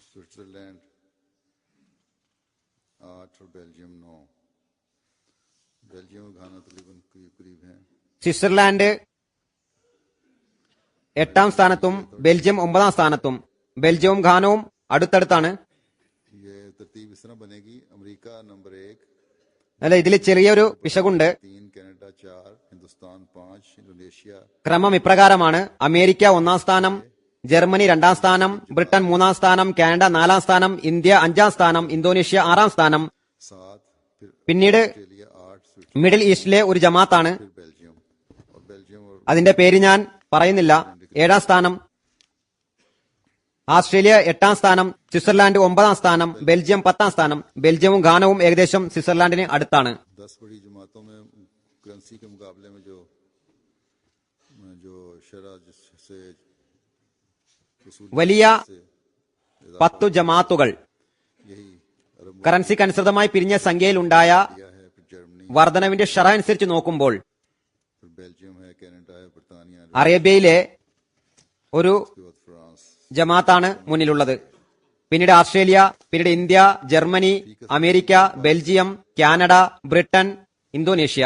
[SPEAKER 1] स्विट्जरलैंड 8 और बेल्जियम 9. बेल्जियम और घाना तकरीबन करीब करीब हैं.
[SPEAKER 2] സ്വിറ്റ്സർലാൻഡ് 8ാം സ്ഥാനത്തും ബെൽജിയം 9ാം സ്ഥാനത്തും. ബെൽജിയവും ഘാനവും അടുത്തടുത്താണ്.
[SPEAKER 1] ये तरतीब इस तरह बनेगी अमेरिका नंबर 1,
[SPEAKER 2] അല്ല, ഇതിൽ ചെറിയൊരു പിശകുണ്ട്.
[SPEAKER 1] 3 कनाडा 4, हिंदुस्तान 5, इंडोनेशिया
[SPEAKER 2] ക്രമം ഇപ്രകാരമാണ്: അമേരിക്ക 1ാം സ്ഥാനം, ജർമ്മനി 2ാം സ്ഥാനം, ബ്രിട്ടൻ 3ാം സ്ഥാനം, കാനഡ 4ാം സ്ഥാനം, ഇന്ത്യ 5ാം സ്ഥാനം, ഇന്തോനേഷ്യ 6ാം സ്ഥാനം.
[SPEAKER 1] 7, फिर
[SPEAKER 2] പിന്നീട്
[SPEAKER 1] ऑस्ट्रेलिया 8, स्विट्जरलैंड
[SPEAKER 2] മിഡിൽ ഈസ്റ്റിലെ ഒരു ജമാത്താണ്.
[SPEAKER 1] फिर बेल्जियम और
[SPEAKER 2] അതിന്റെ പേര് ഞാൻ പറയുന്നില്ല. 7ാം സ്ഥാനം. ഓസ്ട്രേലിയ 8ാം സ്ഥാനം, സ്വിറ്റ്സർലാൻഡ് 9ാം സ്ഥാനം, ബെൽജിയം 10ാം സ്ഥാനം. ബെൽജിയവും ഘാനവും ഏകദേശം സ്വിറ്റ്സർലാൻഡിന് അടുത്താണ്.
[SPEAKER 1] 10 बड़ी जमातों में करेंसी के मुकाबले में जो जो शरह जिससे वसूली
[SPEAKER 2] വലിയ
[SPEAKER 1] से
[SPEAKER 2] 10 ജമാത്തുകൾ
[SPEAKER 1] यही अरब
[SPEAKER 2] കറൻസിക്കനുസൃതമായി പിരിഞ്ഞ സംഖ്യയിലുണ്ടായ
[SPEAKER 1] मुल्किया है, फिर जर्मनी,
[SPEAKER 2] വർധനവിന്റെ ഷറ അനുസരിച്ച് നോക്കുമ്പോൾ
[SPEAKER 1] फिर बेल्जियम है, कनाडा है, बरतानिया है,
[SPEAKER 2] അറേബ്യയിലെ ഒരു
[SPEAKER 1] उसके बाद फ्रांस,
[SPEAKER 2] ജമാത്താണ് മുന്നിലുള്ളത്. പിന്നീട് ഓസ്ട്രേലിയ, പിന്നീട് India, Germany, America, Belgium, Canada, Britain, Indonesia.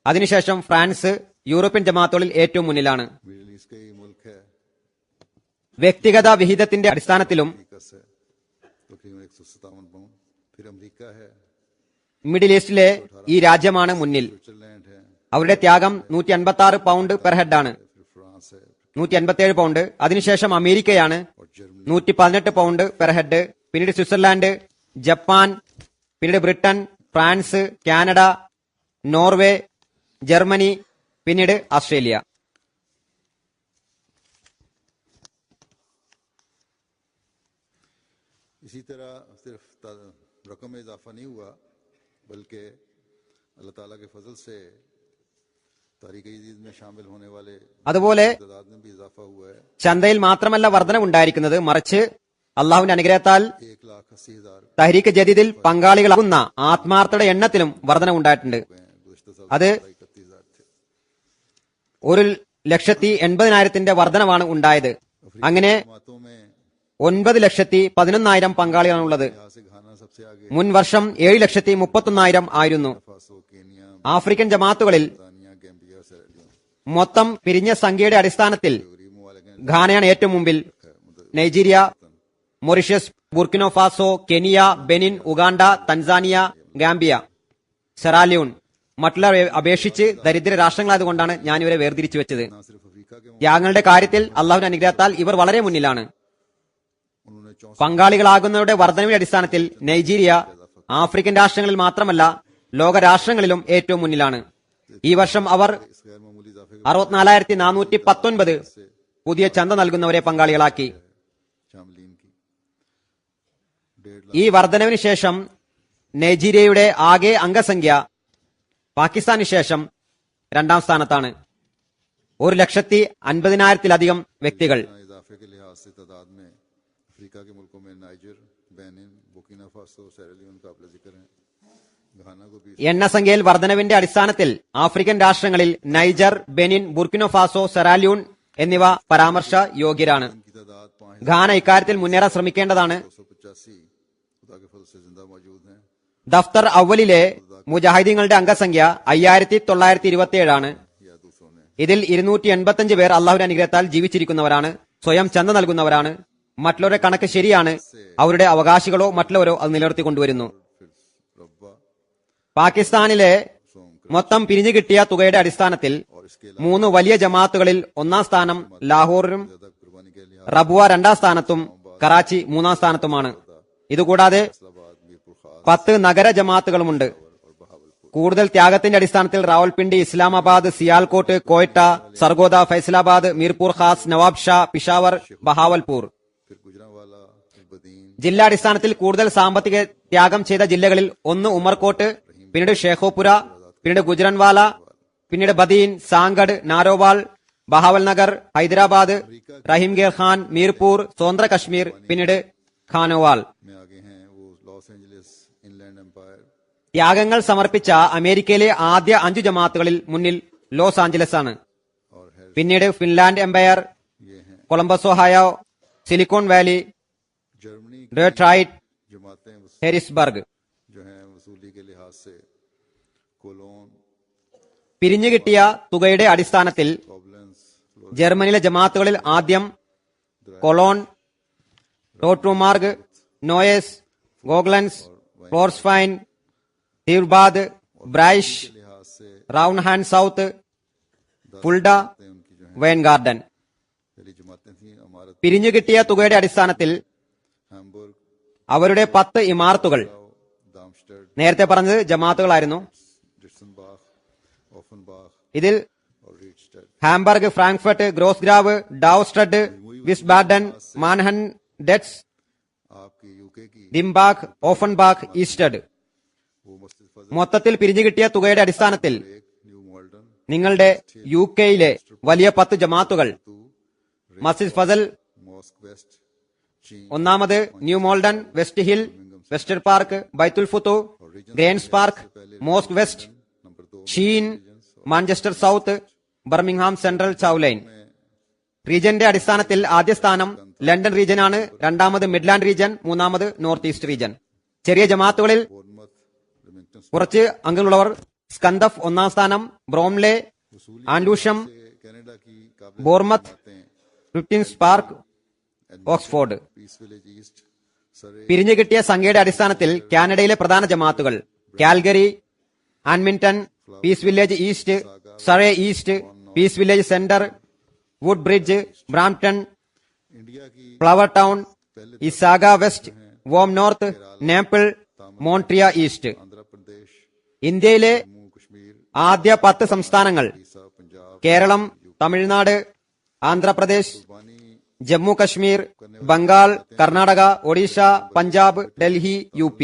[SPEAKER 2] അതിനുശേഷം ഫ്രാൻസ് യൂറോപ്യൻ ജമാത്തുകളിൽ ഏറ്റവും മുന്നിലാണ്.
[SPEAKER 1] मिडिल ईस्ट का ये मुल्क है,
[SPEAKER 2] വ്യക്തിഗത വിഹിതത്തിന്റെ അടിസ്ഥാനത്തിലും
[SPEAKER 1] अमेरिका से तकरीबन 157 पाउंड, फिर अमेरिका है,
[SPEAKER 2] മിഡിൽ ഈസ്റ്റിലെ ഈ രാജ്യമാണ് മുന്നിൽ.
[SPEAKER 1] स्विट्जरलैंड है,
[SPEAKER 2] അവരുടെ ത്യാഗം 156 പൗണ്ട് പെർ ഹെഡാണ്.
[SPEAKER 1] फिर फ्रांस है, फिर
[SPEAKER 2] 187 പൗണ്ട്. അതിനുശേഷം അമേരിക്കയാണ് 118 പൗണ്ട് പെർ ഹെഡ്. പിന്നീട് സ്വിറ്റ്സർലാൻഡ്, ജപ്പാൻ, പിന്നീട് Britain, France, Canada, Norway, Germany, പിന്നീട് ഓസ്ട്രേലിയ.
[SPEAKER 1] इसी तरह सिर्फ रकम में इजाफा नहीं हुआ बल्कि अल्लाह ताला के फजल से तारीख ईद में शामिल होने वाले
[SPEAKER 2] അതുപോലെ
[SPEAKER 1] तादाद में भी इजाफा हुआ है.
[SPEAKER 2] ചന്തയിൽ മാത്രമല്ല വർധനവുണ്ടായിരിക്കുന്നത്, മറിച്ച് അള്ളാഹുവിന്റെ അനുഗ്രഹത്താൽ
[SPEAKER 1] 1,80,000
[SPEAKER 2] തഹ്രീക്ക് ജദീദിൽ പങ്കാളികളാകുന്ന ആത്മാർത്ഥയുടെ എണ്ണത്തിലും വർധനവുണ്ടായിട്ടുണ്ട്.
[SPEAKER 1] गुज़श्ता साल
[SPEAKER 2] അത്
[SPEAKER 1] 31,000 थे.
[SPEAKER 2] 1,80,000 വർധനവാണ് ഉണ്ടായത്. അങ്ങനെ
[SPEAKER 1] जमातों में
[SPEAKER 2] 9,11,000 പങ്കാളികളാണുള്ളത്.
[SPEAKER 1] यहाँ से घाना सबसे आगे,
[SPEAKER 2] മുൻ വർഷം 7,31,000 ആയിരുന്നു.
[SPEAKER 1] फासो, केनिया,
[SPEAKER 2] ആഫ്രിക്കൻ ജമാത്തുകളിൽ
[SPEAKER 1] तानिया, गैम्बिया, सेरेलियोन,
[SPEAKER 2] മൊത്തം പിരിഞ്ഞ സംഖ്യയുടെ അടിസ്ഥാനത്തിൽ
[SPEAKER 1] रीमो वाले
[SPEAKER 2] ഘാനയാണ് ഏറ്റവും മുമ്പിൽ. Nigeria, Mauritius, Burkina Faso, Kenya, Benin, Uganda, Tanzania, Gambia, Sierra Leone മറ്റുള്ളവരെ അപേക്ഷിച്ച് ദരിദ്ര രാഷ്ട്രങ്ങളായതുകൊണ്ടാണ് ഞാൻ ഇവരെ വേർതിരിച്ചു വെച്ചത്.
[SPEAKER 1] ना सिर्फ अफ्रीका के
[SPEAKER 2] ത്യാഗങ്ങളുടെ കാര്യത്തിൽ അള്ളാഹുവിന്റെ അനുഗ്രഹത്താൽ ഇവർ വളരെ മുന്നിലാണ്.
[SPEAKER 1] उन्होंने 64
[SPEAKER 2] പങ്കാളികളാകുന്നവരുടെ വർധനയുടെ അടിസ്ഥാനത്തിൽ നൈജീരിയ ആഫ്രിക്കൻ രാഷ്ട്രങ്ങളിൽ മാത്രമല്ല ലോക രാഷ്ട്രങ്ങളിലും ഏറ്റവും മുന്നിലാണ്. ഈ വർഷം അവർ
[SPEAKER 1] इस गैर मामूली इजाफे
[SPEAKER 2] 64,419 പുതിയ ചന്ത നൽകുന്നവരെ പങ്കാളികളാക്കി.
[SPEAKER 1] शामिलीन की 1.5
[SPEAKER 2] ഈ വർധനവിന് ശേഷം നൈജീരിയയുടെ ആകെ അംഗസംഖ്യ പാകിസ്ഥാന് ശേഷം രണ്ടാം സ്ഥാനത്താണ്. 1,50,000-ലധികം വ്യക്തികൾ.
[SPEAKER 1] लाख इजाफे के लिहाज से तादाद में अफ्रीका के मुल्कों में नाइजर, बेनिन, बुर्किना फासो, सेरेलियोन काबिल जिक्र हैं. घाना को भी
[SPEAKER 2] എണ്ണസംഖ്യയിൽ വർധനവിന്റെ അടിസ്ഥാനത്തിൽ African രാഷ്ട്രങ്ങളിൽ Niger, Benin, ബുർക്കിനോ Faso, Sierra Leone എന്നിവ പരാമർശ യോഗ്യരാണ്.
[SPEAKER 1] की तादाद
[SPEAKER 2] ഘാന ഇക്കാര്യത്തിൽ മുന്നേറാൻ ശ്രമിക്കേണ്ടതാണ്.
[SPEAKER 1] 585 खुदा के फजल से जिंदा मौजूद हैं.
[SPEAKER 2] ദഫ്തർ അവലിലെ മുജാഹിദീങ്ങളുടെ അംഗസംഖ്യ 5,927 ആണ്.
[SPEAKER 1] या दूसरों ने
[SPEAKER 2] ഇതിൽ 285 പേർ അള്ളാഹുവിന്റെ അനുഗ്രഹത്താൽ ജീവിച്ചിരിക്കുന്നവരാണ്, സ്വയം ചന്ത നൽകുന്നവരാണ്. മറ്റുള്ളവരുടെ കണക്ക് ശരിയാണ്, അവരുടെ അവകാശികളോ മറ്റുള്ളവരോ അത് നിലനിർത്തിക്കൊണ്ടുവരുന്നു.
[SPEAKER 1] फिर रब्बा
[SPEAKER 2] പാകിസ്ഥാനിലെ മൊത്തം പിരിഞ്ഞു കിട്ടിയ തുകയുടെ അടിസ്ഥാനത്തിൽ
[SPEAKER 1] और इसके
[SPEAKER 2] 3 വലിയ ജമാഅത്തുകളിൽ ഒന്നാം സ്ഥാനം ലാഹോറിനും
[SPEAKER 1] ज्यादा कुर्बानी के लिहाज
[SPEAKER 2] റബുവ രണ്ടാം സ്ഥാനത്തും കറാച്ചി മൂന്നാം സ്ഥാനത്തുമാണ്. ഇതുകൂടാതെ
[SPEAKER 1] इस्लामाबाद, मीरपुर खास
[SPEAKER 2] 10 നഗര ജമാഅത്തുകളുമുണ്ട്.
[SPEAKER 1] और बहावलपुर.
[SPEAKER 2] കൂടുതൽ ത്യാഗത്തിന്റെ അടിസ്ഥാനത്തിൽ റാവൽപിണ്ടി, ഇസ്ലാമാബാദ്, സിയാൽകോട്ട്, കോയട്ട, സർഗോദ, ഫൈസലാബാദ്, മീർപൂർ ഖാസ്, നവാബ് ഷാ, പിഷാവർ, ബഹാവൽപൂർ.
[SPEAKER 1] फिर गुजरांवाला, बदीन,
[SPEAKER 2] ജില്ലാടിസ്ഥാനത്തിൽ കൂടുതൽ സാമ്പത്തിക ത്യാഗം ചെയ്ത ജില്ലകളിൽ ഒന്ന് ഉമർകോട്ട്, പിന്നീട് ഷേഖോപുര, പിന്നീട് ഗുജറൻവാല, പിന്നീട് ബദീൻ, സാങ്കഡ്, നാരോവാൾ, ബഹാവൽ നഗർ, ഹൈദരാബാദ്, റഹീംഗേർ ഖാൻ, മീർപൂർ, സ്വതന്ത്ര കശ്മീർ, പിന്നീട് ഖാനോവാൾ.
[SPEAKER 1] में आगे हैं वो लॉस एंजलिस, इनलैंड एम्पायर,
[SPEAKER 2] ത്യാഗങ്ങൾ സമർപ്പിച്ച അമേരിക്കയിലെ ആദ്യ 5 ജമാഅത്തുകളിൽ മുന്നിൽ ലോസ് ആഞ്ചലസ് ആണ്.
[SPEAKER 1] और है
[SPEAKER 2] പിന്നീട് ഫിൻലാൻഡ് എംപയർ,
[SPEAKER 1] ये हैं
[SPEAKER 2] Columbus Ohio, Silicon Valley,
[SPEAKER 1] Germany की
[SPEAKER 2] ഡെട്രോയിറ്റ്,
[SPEAKER 1] जमातें
[SPEAKER 2] ഹാരിസ്ബർഗ്.
[SPEAKER 1] जो हैं वसूली के लिहाज से कोलोन,
[SPEAKER 2] പിരിഞ്ഞു കിട്ടിയ തുകയുടെ അടിസ്ഥാനത്തിൽ
[SPEAKER 1] कॉबलेंस,
[SPEAKER 2] ജർമ്മനിയിലെ ജമാഅത്തുകളിൽ ആദ്യം കൊളോൺ, റോട്ട്റുമാർഗ്, നോയസ്, ഗോഗ്ലൻസ്, ഫ്ലോർസ്ഫൈൻ, തീർബാദ്, ബ്രൈഷ്,
[SPEAKER 1] लिहाज से
[SPEAKER 2] റൗൺഹാൻ സൗത്ത്, ഫുൾഡ,
[SPEAKER 1] उनकी जो है
[SPEAKER 2] വെയിൻ ഗാർഡൻ.
[SPEAKER 1] पहली जमातें थी अमारत,
[SPEAKER 2] പിരിഞ്ഞു കിട്ടിയ തുകയുടെ അടിസ്ഥാനത്തിൽ
[SPEAKER 1] हैम्बर्ग,
[SPEAKER 2] അവരുടെ 10 ഇമാർത്തുകൾ,
[SPEAKER 1] दामस्टेड,
[SPEAKER 2] നേരത്തെ പറഞ്ഞത് ജമാഅത്തുകളായിരുന്നു,
[SPEAKER 1] डिट्सनबाख, ओफनबाख
[SPEAKER 2] ഇതിൽ
[SPEAKER 1] और रीडस्टेड
[SPEAKER 2] ഹാംബർഗ്, ഫ്രാങ്ക്ഫർട്ട്, ഗ്രോസ്ഗ്രാവ്, ഡാവ്സ്റ്റഡ്, വിസ്ബാഡൻ, മാൻഹൻ, ഡെറ്റ്സ്,
[SPEAKER 1] आपकी यूके की
[SPEAKER 2] ദിംബാഗ്, ഓഫൻബാഗ്, ഈസ്റ്റഡ്.
[SPEAKER 1] वो मस्जिद फजल,
[SPEAKER 2] മൊത്തത്തിൽ പിരിഞ്ഞു കിട്ടിയ തുകയുടെ അടിസ്ഥാനത്തിൽ
[SPEAKER 1] एक न्यू मॉल्टन,
[SPEAKER 2] നിങ്ങളുടെ UK-യിലെ വലിയ 10 ജമാഅത്തുകൾ മസ്ജിദ് ഫസൽ,
[SPEAKER 1] मॉस्क वेस्ट, चीन
[SPEAKER 2] ഒന്നാമത് New Malden, West Hill, Wester Park, ബൈത്തുൽ ഫുതു, Greens Park, Mosque West,
[SPEAKER 1] number 2
[SPEAKER 2] Sheen, Manchester South, Birmingham Central, ചൌലൈൻ. റീജന്റെ അടിസ്ഥാനത്തിൽ ആദ്യ സ്ഥാനം ലണ്ടൻ റീജനാണ്, രണ്ടാമത് മിഡ്ലാൻഡ് റീജൻ, മൂന്നാമത് നോർത്ത് ഈസ്റ്റ് റീജൻ. ചെറിയ ജമാഅത്തുകളിൽ
[SPEAKER 1] बोर्नमथ, रिमिंगटन
[SPEAKER 2] കുറച്ച് അംഗങ്ങളുള്ളവർ സ്കന്ദഫ് ഒന്നാം സ്ഥാനം, ബ്രോംലെ, ആൻഡൂഷം,
[SPEAKER 1] कनाडा की काबिल
[SPEAKER 2] ബോർമത്ത്,
[SPEAKER 1] जमातें,
[SPEAKER 2] ക്രിപ്റ്റിൻസ് Park, Oxford.
[SPEAKER 1] Peace Village East, Surrey,
[SPEAKER 2] പിരിഞ്ഞു കിട്ടിയ സംഖ്യയുടെ അടിസ്ഥാനത്തിൽ കാനഡയിലെ പ്രധാന ജമാഅത്തുകൾ Calgary, Edmonton, Peace Village East, Surrey East, Peace Village Centre, Woodbridge, Brampton,
[SPEAKER 1] India की
[SPEAKER 2] Flower Town, Mississauga West, Vaughan North, നേപ്പിൾ, മോൺട്രിയ ഈസ്റ്റ്.
[SPEAKER 1] आंध्र प्रदेश,
[SPEAKER 2] ഇന്ത്യയിലെ
[SPEAKER 1] जम्मू कश्मीर,
[SPEAKER 2] ആദ്യ 10 സംസ്ഥാനങ്ങൾ
[SPEAKER 1] उड़ीसा, पंजाब,
[SPEAKER 2] കേരളം, തമിഴ്നാട്, ആന്ധ്രാപ്രദേശ്,
[SPEAKER 1] बानी,
[SPEAKER 2] ജമ്മു കശ്മീർ, ബംഗാൾ, കർണാടക, ഒഡീഷ, പഞ്ചാബ്, ഡൽഹി, UP.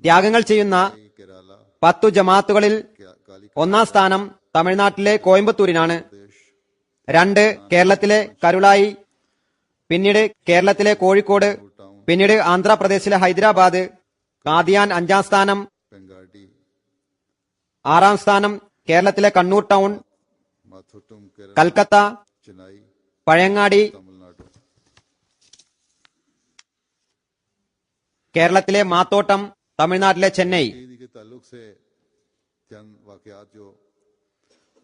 [SPEAKER 2] ത്യാഗങ്ങൾ ചെയ്യുന്ന
[SPEAKER 1] केरला,
[SPEAKER 2] 10 ജമാഅത്തുകളിൽ
[SPEAKER 1] काली
[SPEAKER 2] ഒന്നാം സ്ഥാനം തമിഴ്നാട്ടിലെ കോയമ്പത്തൂരിനാണ്.
[SPEAKER 1] प्रदेश,
[SPEAKER 2] 2 കേരളത്തിലെ കരുളായി, പിന്നീട് കേരളത്തിലെ കോഴിക്കോട്, പിന്നീട് ആന്ധ്രാപ്രദേശിലെ ഹൈദരാബാദ്, കാദിയാൻ 5ാം സ്ഥാനം,
[SPEAKER 1] पेंगाडी,
[SPEAKER 2] 6ാം സ്ഥാനം കേരളത്തിലെ കണ്ണൂർ ടൗൺ,
[SPEAKER 1] माथुटुम, केरल,
[SPEAKER 2] കൽക്കത്ത,
[SPEAKER 1] चेन्नई,
[SPEAKER 2] പഴയങ്ങാടി,
[SPEAKER 1] तमिलनाडु.
[SPEAKER 2] കേരളത്തിലെ മാത്തോട്ടം, തമിഴ്നാട്ടിലെ ചെന്നൈ.
[SPEAKER 1] ईद के ताल्लुक से चंद वाकयात जो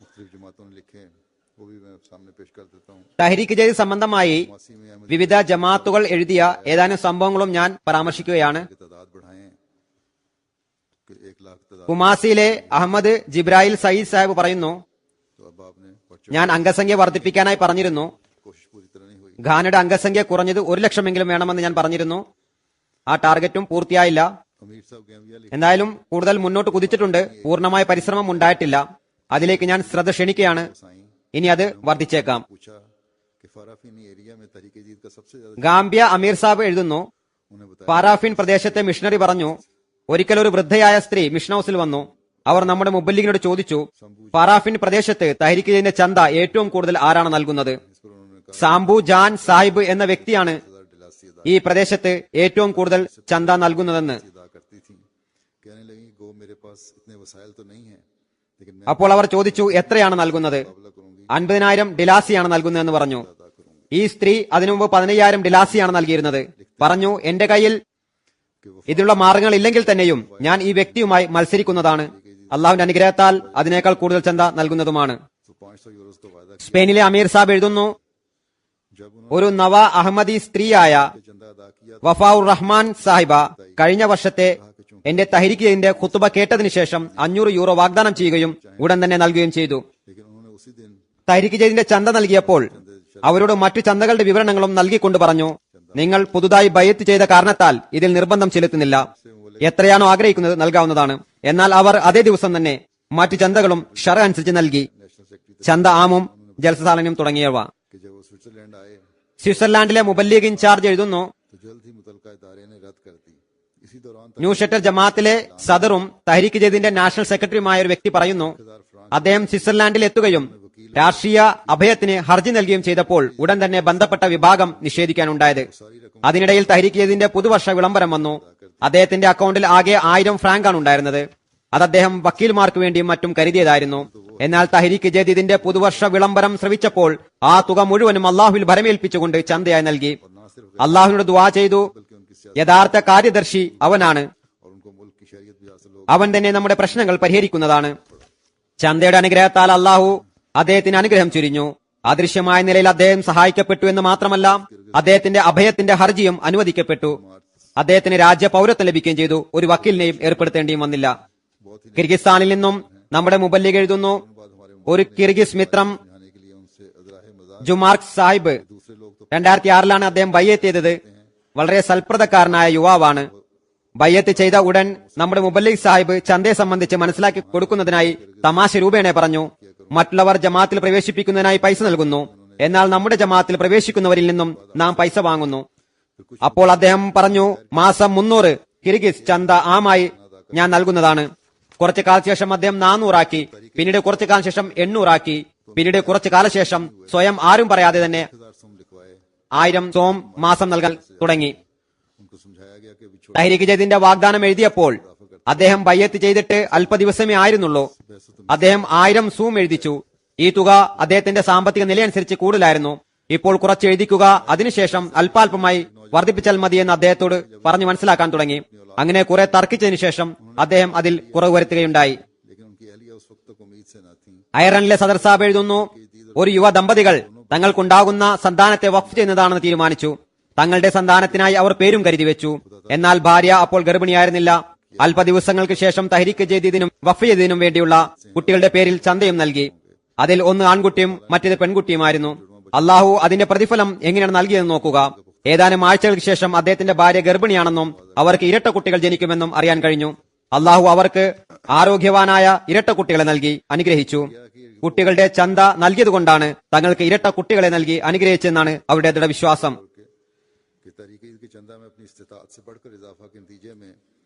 [SPEAKER 1] मुख्तलिफ जमातों ने लिखे हैं, वो भी मैं सामने पेश कर देता हूँ.
[SPEAKER 2] തഹ്രീക്ക് ജദീദ് സംബന്ധമായി
[SPEAKER 1] मासी में अहमद
[SPEAKER 2] വിവിധ ജമാഅത്തുകൾ എഴുതിയ ഏതാനും സംഭവങ്ങളും ഞാൻ പരാമർശിക്കുകയാണ്.
[SPEAKER 1] की तादाद बढ़ाएं कि 1 लाख तादाद,
[SPEAKER 2] കുമാസിയിലെ അഹമ്മദ് ജിബ്രായിൽ സയ്യിദ് സാഹിബ് പറയുന്നു,
[SPEAKER 1] तो अब आपने
[SPEAKER 2] ഞാൻ അംഗസംഖ്യ വർദ്ധിപ്പിക്കാനായി പറഞ്ഞിരുന്നു.
[SPEAKER 1] कोशिश पूरी तरह नहीं हुई.
[SPEAKER 2] ഖാനയുടെ അംഗസംഖ്യ കുറഞ്ഞത് 1 ലക്ഷമെങ്കിലും വേണമെന്ന് ഞാൻ പറഞ്ഞിരുന്നു. ആ ടാർഗറ്റും പൂർത്തിയായില്ല.
[SPEAKER 1] अमीर साहब गैमिया लिखे,
[SPEAKER 2] എന്തായാലും കൂടുതൽ മുന്നോട്ട് കുതിച്ചിട്ടുണ്ട്. പൂർണ്ണമായ പരിശ്രമം ഉണ്ടായിട്ടില്ല. അതിലേക്ക് ഞാൻ ശ്രദ്ധ ക്ഷണിക്കുകയാണ്.
[SPEAKER 1] साईं
[SPEAKER 2] ഇനി അത് വർദ്ധിച്ചേക്കാം.
[SPEAKER 1] पूछा कि फाराफीनी एरिया में तहरीक जीत का सबसे ज्यादा,
[SPEAKER 2] ഗാംബിയ അമീർ സാബ് എഴുതുന്നു,
[SPEAKER 1] उन्हें बताया
[SPEAKER 2] പാരാഫിൻ പ്രദേശത്തെ മിഷണറി പറഞ്ഞു, ഒരിക്കൽ ഒരു വൃദ്ധയായ സ്ത്രീ മിഷൻ ഹൌസിൽ വന്നു. അവർ നമ്മുടെ മുബല്ലിഗിനോട് ചോദിച്ചു, പാരാഫിൻ പ്രദേശത്ത് തഹ്രീക്ക് ജദീദിന്റെ ചന്ത ഏറ്റവും കൂടുതൽ ആരാണ് നൽകുന്നത്?
[SPEAKER 1] इस पर उन्होंने कहा
[SPEAKER 2] സാംബു ജാൻ സാഹിബ് എന്ന വ്യക്തിയാണ്
[SPEAKER 1] 1000 डिलासी
[SPEAKER 2] ഈ പ്രദേശത്ത് ഏറ്റവും കൂടുതൽ ചന്ത നൽകുന്നതെന്ന്.
[SPEAKER 1] अदा करती थी. कहने लगी, गो मेरे पास इतने वसाइल तो नहीं है, लेकिन मैं
[SPEAKER 2] അപ്പോൾ അവർ ചോദിച്ചു, എത്രയാണ് നൽകുന്നത്?
[SPEAKER 1] मुकाबला करूंगी,
[SPEAKER 2] 50,000 ഡിലാസിയാണ് നൽകുന്നതെന്ന് പറഞ്ഞു.
[SPEAKER 1] अदा करूंगी
[SPEAKER 2] ഈ സ്ത്രീ അതിനു മുമ്പ് 15,000 ഡിലാസിയാണ് നൽകിയിരുന്നത്. പറഞ്ഞു, എന്റെ കയ്യിൽ
[SPEAKER 1] कि वो
[SPEAKER 2] ഇതിനുള്ള മാർഗങ്ങൾ ഇല്ലെങ്കിൽ തന്നെയും ഞാൻ ഈ വ്യക്തിയുമായി മത്സരിക്കുന്നതാണ്. അള്ളാഹുവിന്റെ അനുഗ്രഹത്താൽ അതിനേക്കാൾ കൂടുതൽ ചന്ത നൽകുന്നതുമാണ്.
[SPEAKER 1] तो 500 यूरोस तो वादा किया.
[SPEAKER 2] സ്പെയിനിലെ അമീർ സാബ് എഴുതുന്നു,
[SPEAKER 1] जब उन्होंने
[SPEAKER 2] ഒരു നവ അഹമ്മദി സ്ത്രീയായ
[SPEAKER 1] चंदा अदा किया,
[SPEAKER 2] വഫാഉർ റഹ്മാൻ സാഹിബ കഴിഞ്ഞ വർഷത്തെ എന്റെ തഹ്രീക്ക് ജദീദിന്റെ ഖുത്ബ കേട്ടതിനു ശേഷം 500 യൂറോ വാഗ്ദാനം ചെയ്യുകയും ഉടൻ തന്നെ നൽകുകയും ചെയ്തു.
[SPEAKER 1] लेकिन उन्होंने उसी दिन
[SPEAKER 2] തഹ്രീക്ക് ജദീദിന്റെ ചന്ത നൽകിയപ്പോൾ അവരോട് മറ്റു ചന്തകളുടെ വിവരണങ്ങളും നൽകിക്കൊണ്ട് പറഞ്ഞു, നിങ്ങൾ പുതുതായി ബയ്യത്ത് ചെയ്ത കാരണത്താൽ ഇതിൽ നിർബന്ധം ചെലുത്തുന്നില്ല. എത്രയാണോ ആഗ്രഹിക്കുന്നത് നൽകാവുന്നതാണ്. എന്നാൽ അവർ അതേ ദിവസം തന്നെ മറ്റു ചന്തകളും ഷറ അനുസരിച്ച് നൽകി.
[SPEAKER 1] नेशनल सेक्रेटरी
[SPEAKER 2] ചന്ത ആമും ജൽസസാലനും തുടങ്ങിയവ.
[SPEAKER 1] कि जब वो स्विट्जरलैंड आए
[SPEAKER 2] സ്വിറ്റ്സർലാൻഡിലെ മുബല്ലിഗ് ഇൻചാർജ് എഴുതുന്നു,
[SPEAKER 1] तो जल्द ही मुतलका इदारे ने रद्द कर दी. इसी दौरान
[SPEAKER 2] ന്യൂ ഷട്ടർ ജമാഅത്തിലെ സദറും തഹ്രീക്ക് ജദീദിന്റെ നാഷണൽ സെക്രട്ടറിയുമായ ഒരു വ്യക്തി പറയുന്നു, അദ്ദേഹം സ്വിറ്റ്സർലാൻഡിൽ എത്തുകയും രാഷ്ട്രീയ അഭയത്തിന് ഹർജി നൽകുകയും ചെയ്തപ്പോൾ ഉടൻ തന്നെ ബന്ധപ്പെട്ട വിഭാഗം നിഷേധിക്കാനുണ്ടായത്. അതിനിടയിൽ തഹ്രീക്ക് ജദീദിന്റെ പുതുവർഷ വിളംബരം വന്നു. അദ്ദേഹത്തിന്റെ അക്കൗണ്ടിൽ ആകെ 1000 ഫ്രാങ്കാണ് ഉണ്ടായിരുന്നത്. അത് അദ്ദേഹം വക്കീൽമാർക്ക് വേണ്ടിയും മറ്റും കരുതിയതായിരുന്നു. എന്നാൽ തഹ്രീക്ക് ജദീദിന്റെ പുതുവർഷ വിളംബരം ശ്രവിച്ചപ്പോൾ ആ തുക മുഴുവനും അള്ളാഹുവിൽ ഭരമേൽപ്പിച്ചുകൊണ്ട് ചന്തയായി നൽകി. അള്ളാഹുവിനോട് ദുആ ചെയ്തു, യഥാർത്ഥ കാര്യദർശി അവനാണ്,
[SPEAKER 1] और उनको मुल्क की शरीयत भी हासिल हो.
[SPEAKER 2] അവൻ തന്നെ നമ്മുടെ പ്രശ്നങ്ങൾ പരിഹരിക്കുന്നതാണ്. ചന്തയുടെ അനുഗ്രഹത്താൽ അള്ളാഹു അദ്ദേഹത്തിന് അനുഗ്രഹം ചുരിഞ്ഞു. അദൃശ്യമായ നിലയിൽ അദ്ദേഹം സഹായിക്കപ്പെട്ടു എന്ന് മാത്രമല്ല, അദ്ദേഹത്തിന്റെ അഭയത്തിന്റെ ഹർജിയും അനുവദിക്കപ്പെട്ടു. അദ്ദേഹത്തിന് രാജ്യ പൗരത്വം ലഭിക്കുകയും ചെയ്തു. ഒരു വക്കീലിനെയും ഏർപ്പെടുത്തേണ്ടിയും വന്നില്ല. കിർഗിസ്ഥാനിൽ നിന്നും നമ്മുടെ മുബല്ലിഗ് എഴുതുന്നു, ഒരു കിർഗിസ് മിത്രം
[SPEAKER 1] जाने के लिए उनसे अजराहे मजाक,
[SPEAKER 2] ജുമാർക്ക് സാഹിബ്
[SPEAKER 1] दूसरे लोग तो
[SPEAKER 2] 2006 അദ്ദേഹം ബയ്യത്ത് ചെയ്തത്. വളരെ സൽപ്രദക്കാരനായ യുവാവാണ്. ബയ്യത്ത് ചെയ്ത ഉടൻ നമ്മുടെ മുബല്ലിഗ് സാഹിബ് ചന്തയെ സംബന്ധിച്ച് മനസ്സിലാക്കി കൊടുക്കുന്നതിനായി തമാശ രൂപേണ പറഞ്ഞു, മറ്റുള്ളവർ ജമാഅത്തിൽ പ്രവേശിപ്പിക്കുന്നതിനായി പൈസ നൽകുന്നു, എന്നാൽ നമ്മുടെ ജമാഅത്തിൽ പ്രവേശിക്കുന്നവരിൽ നിന്നും നാം പൈസ വാങ്ങുന്നു. അപ്പോൾ അദ്ദേഹം പറഞ്ഞു, മാസം 300 കിർഗിസ് ചന്ത ആമായി ഞാൻ നൽകുന്നതാണ്. കുറച്ചു കാലശേഷം അദ്ദേഹം 400 ആക്കി, പിന്നീട് കുറച്ചു കാലശേഷം 800 ആക്കി, പിന്നീട് കുറച്ചു കാലശേഷം സ്വയം ആരും പറയാതെ തന്നെ
[SPEAKER 1] 1000 सोम लिखवाए.
[SPEAKER 2] 1000 സോം മാസം നൽകാൻ തുടങ്ങി.
[SPEAKER 1] उनको समझाया गया कि बिछोड़
[SPEAKER 2] തഹ്രീക്ക് ജദീദിന്റെ വാഗ്ദാനം എഴുതിയപ്പോൾ അദ്ദേഹം ബയ്യത്ത് ചെയ്തിട്ട് അല്പ ദിവസമേ ആയിരുന്നുള്ളൂ. അദ്ദേഹം 1000 സൂം എഴുതിച്ചു. ഈ തുക അദ്ദേഹത്തിന്റെ സാമ്പത്തിക നിലയനുസരിച്ച് കൂടുതലായിരുന്നു. ഇപ്പോൾ കുറച്ച് എഴുതിക്കുക, അതിനുശേഷം അല്പാൽപമായി വർദ്ധിപ്പിച്ചാൽ മതിയെന്ന് അദ്ദേഹത്തോട് പറഞ്ഞു മനസ്സിലാക്കാൻ തുടങ്ങി. അങ്ങനെ കുറെ തർക്കിച്ചതിനു ശേഷം അദ്ദേഹം അതിൽ കുറവ് വരുത്തുകയുണ്ടായി.
[SPEAKER 1] लेकिन उनकी अहलिया उस वक्त तक उम्मीद से न थी.
[SPEAKER 2] അയർലൻഡിലെ സദർ സാബ് എഴുതുന്നു, ഒരു യുവ ദമ്പതികൾ തങ്ങൾക്കുണ്ടാകുന്ന സന്താനത്തെ വഖഫ് ചെയ്യുന്നതാണെന്ന് തീരുമാനിച്ചു. തങ്ങളുടെ സന്താനത്തിനായി അവർ പേരും കരുതി വെച്ചു. എന്നാൽ ഭാര്യ അപ്പോൾ ഗർഭിണിയായിരുന്നില്ല. അല്പ ദിവസങ്ങൾക്ക് ശേഷം തഹ്രീക്ക് ജദീദിനും വഖഫ് ജദീദിനും വേണ്ടിയുള്ള കുട്ടികളുടെ പേരിൽ ചന്തയും നൽകി. അതിൽ ഒന്ന് ആൺകുട്ടിയും മറ്റേത് പെൺകുട്ടിയുമായിരുന്നു. അള്ളാഹു അതിന്റെ പ്രതിഫലം എങ്ങനെയാണ് നൽകിയതെന്ന് നോക്കുക. ഏതാനും ആഴ്ചകൾക്ക് ശേഷം അദ്ദേഹത്തിന്റെ ഭാര്യ ഗർഭിണിയാണെന്നും അവർക്ക് ഇരട്ട കുട്ടികൾ ജനിക്കുമെന്നും അറിയാൻ കഴിഞ്ഞു. അള്ളാഹു അവർക്ക് ആരോഗ്യവാനായ ഇരട്ട കുട്ടികളെ നൽകി അനുഗ്രഹിച്ചു. കുട്ടികളുടെ ചന്ത നൽകിയതുകൊണ്ടാണ് തങ്ങൾക്ക് ഇരട്ട കുട്ടികളെ നൽകി അനുഗ്രഹിച്ചെന്നാണ് അവരുടെ ദൃഢവിശ്വാസം.
[SPEAKER 1] कि तहरीक ईद के चंदा में अपनी इस्तिताअत से बढ़कर इजाफा के नतीजे में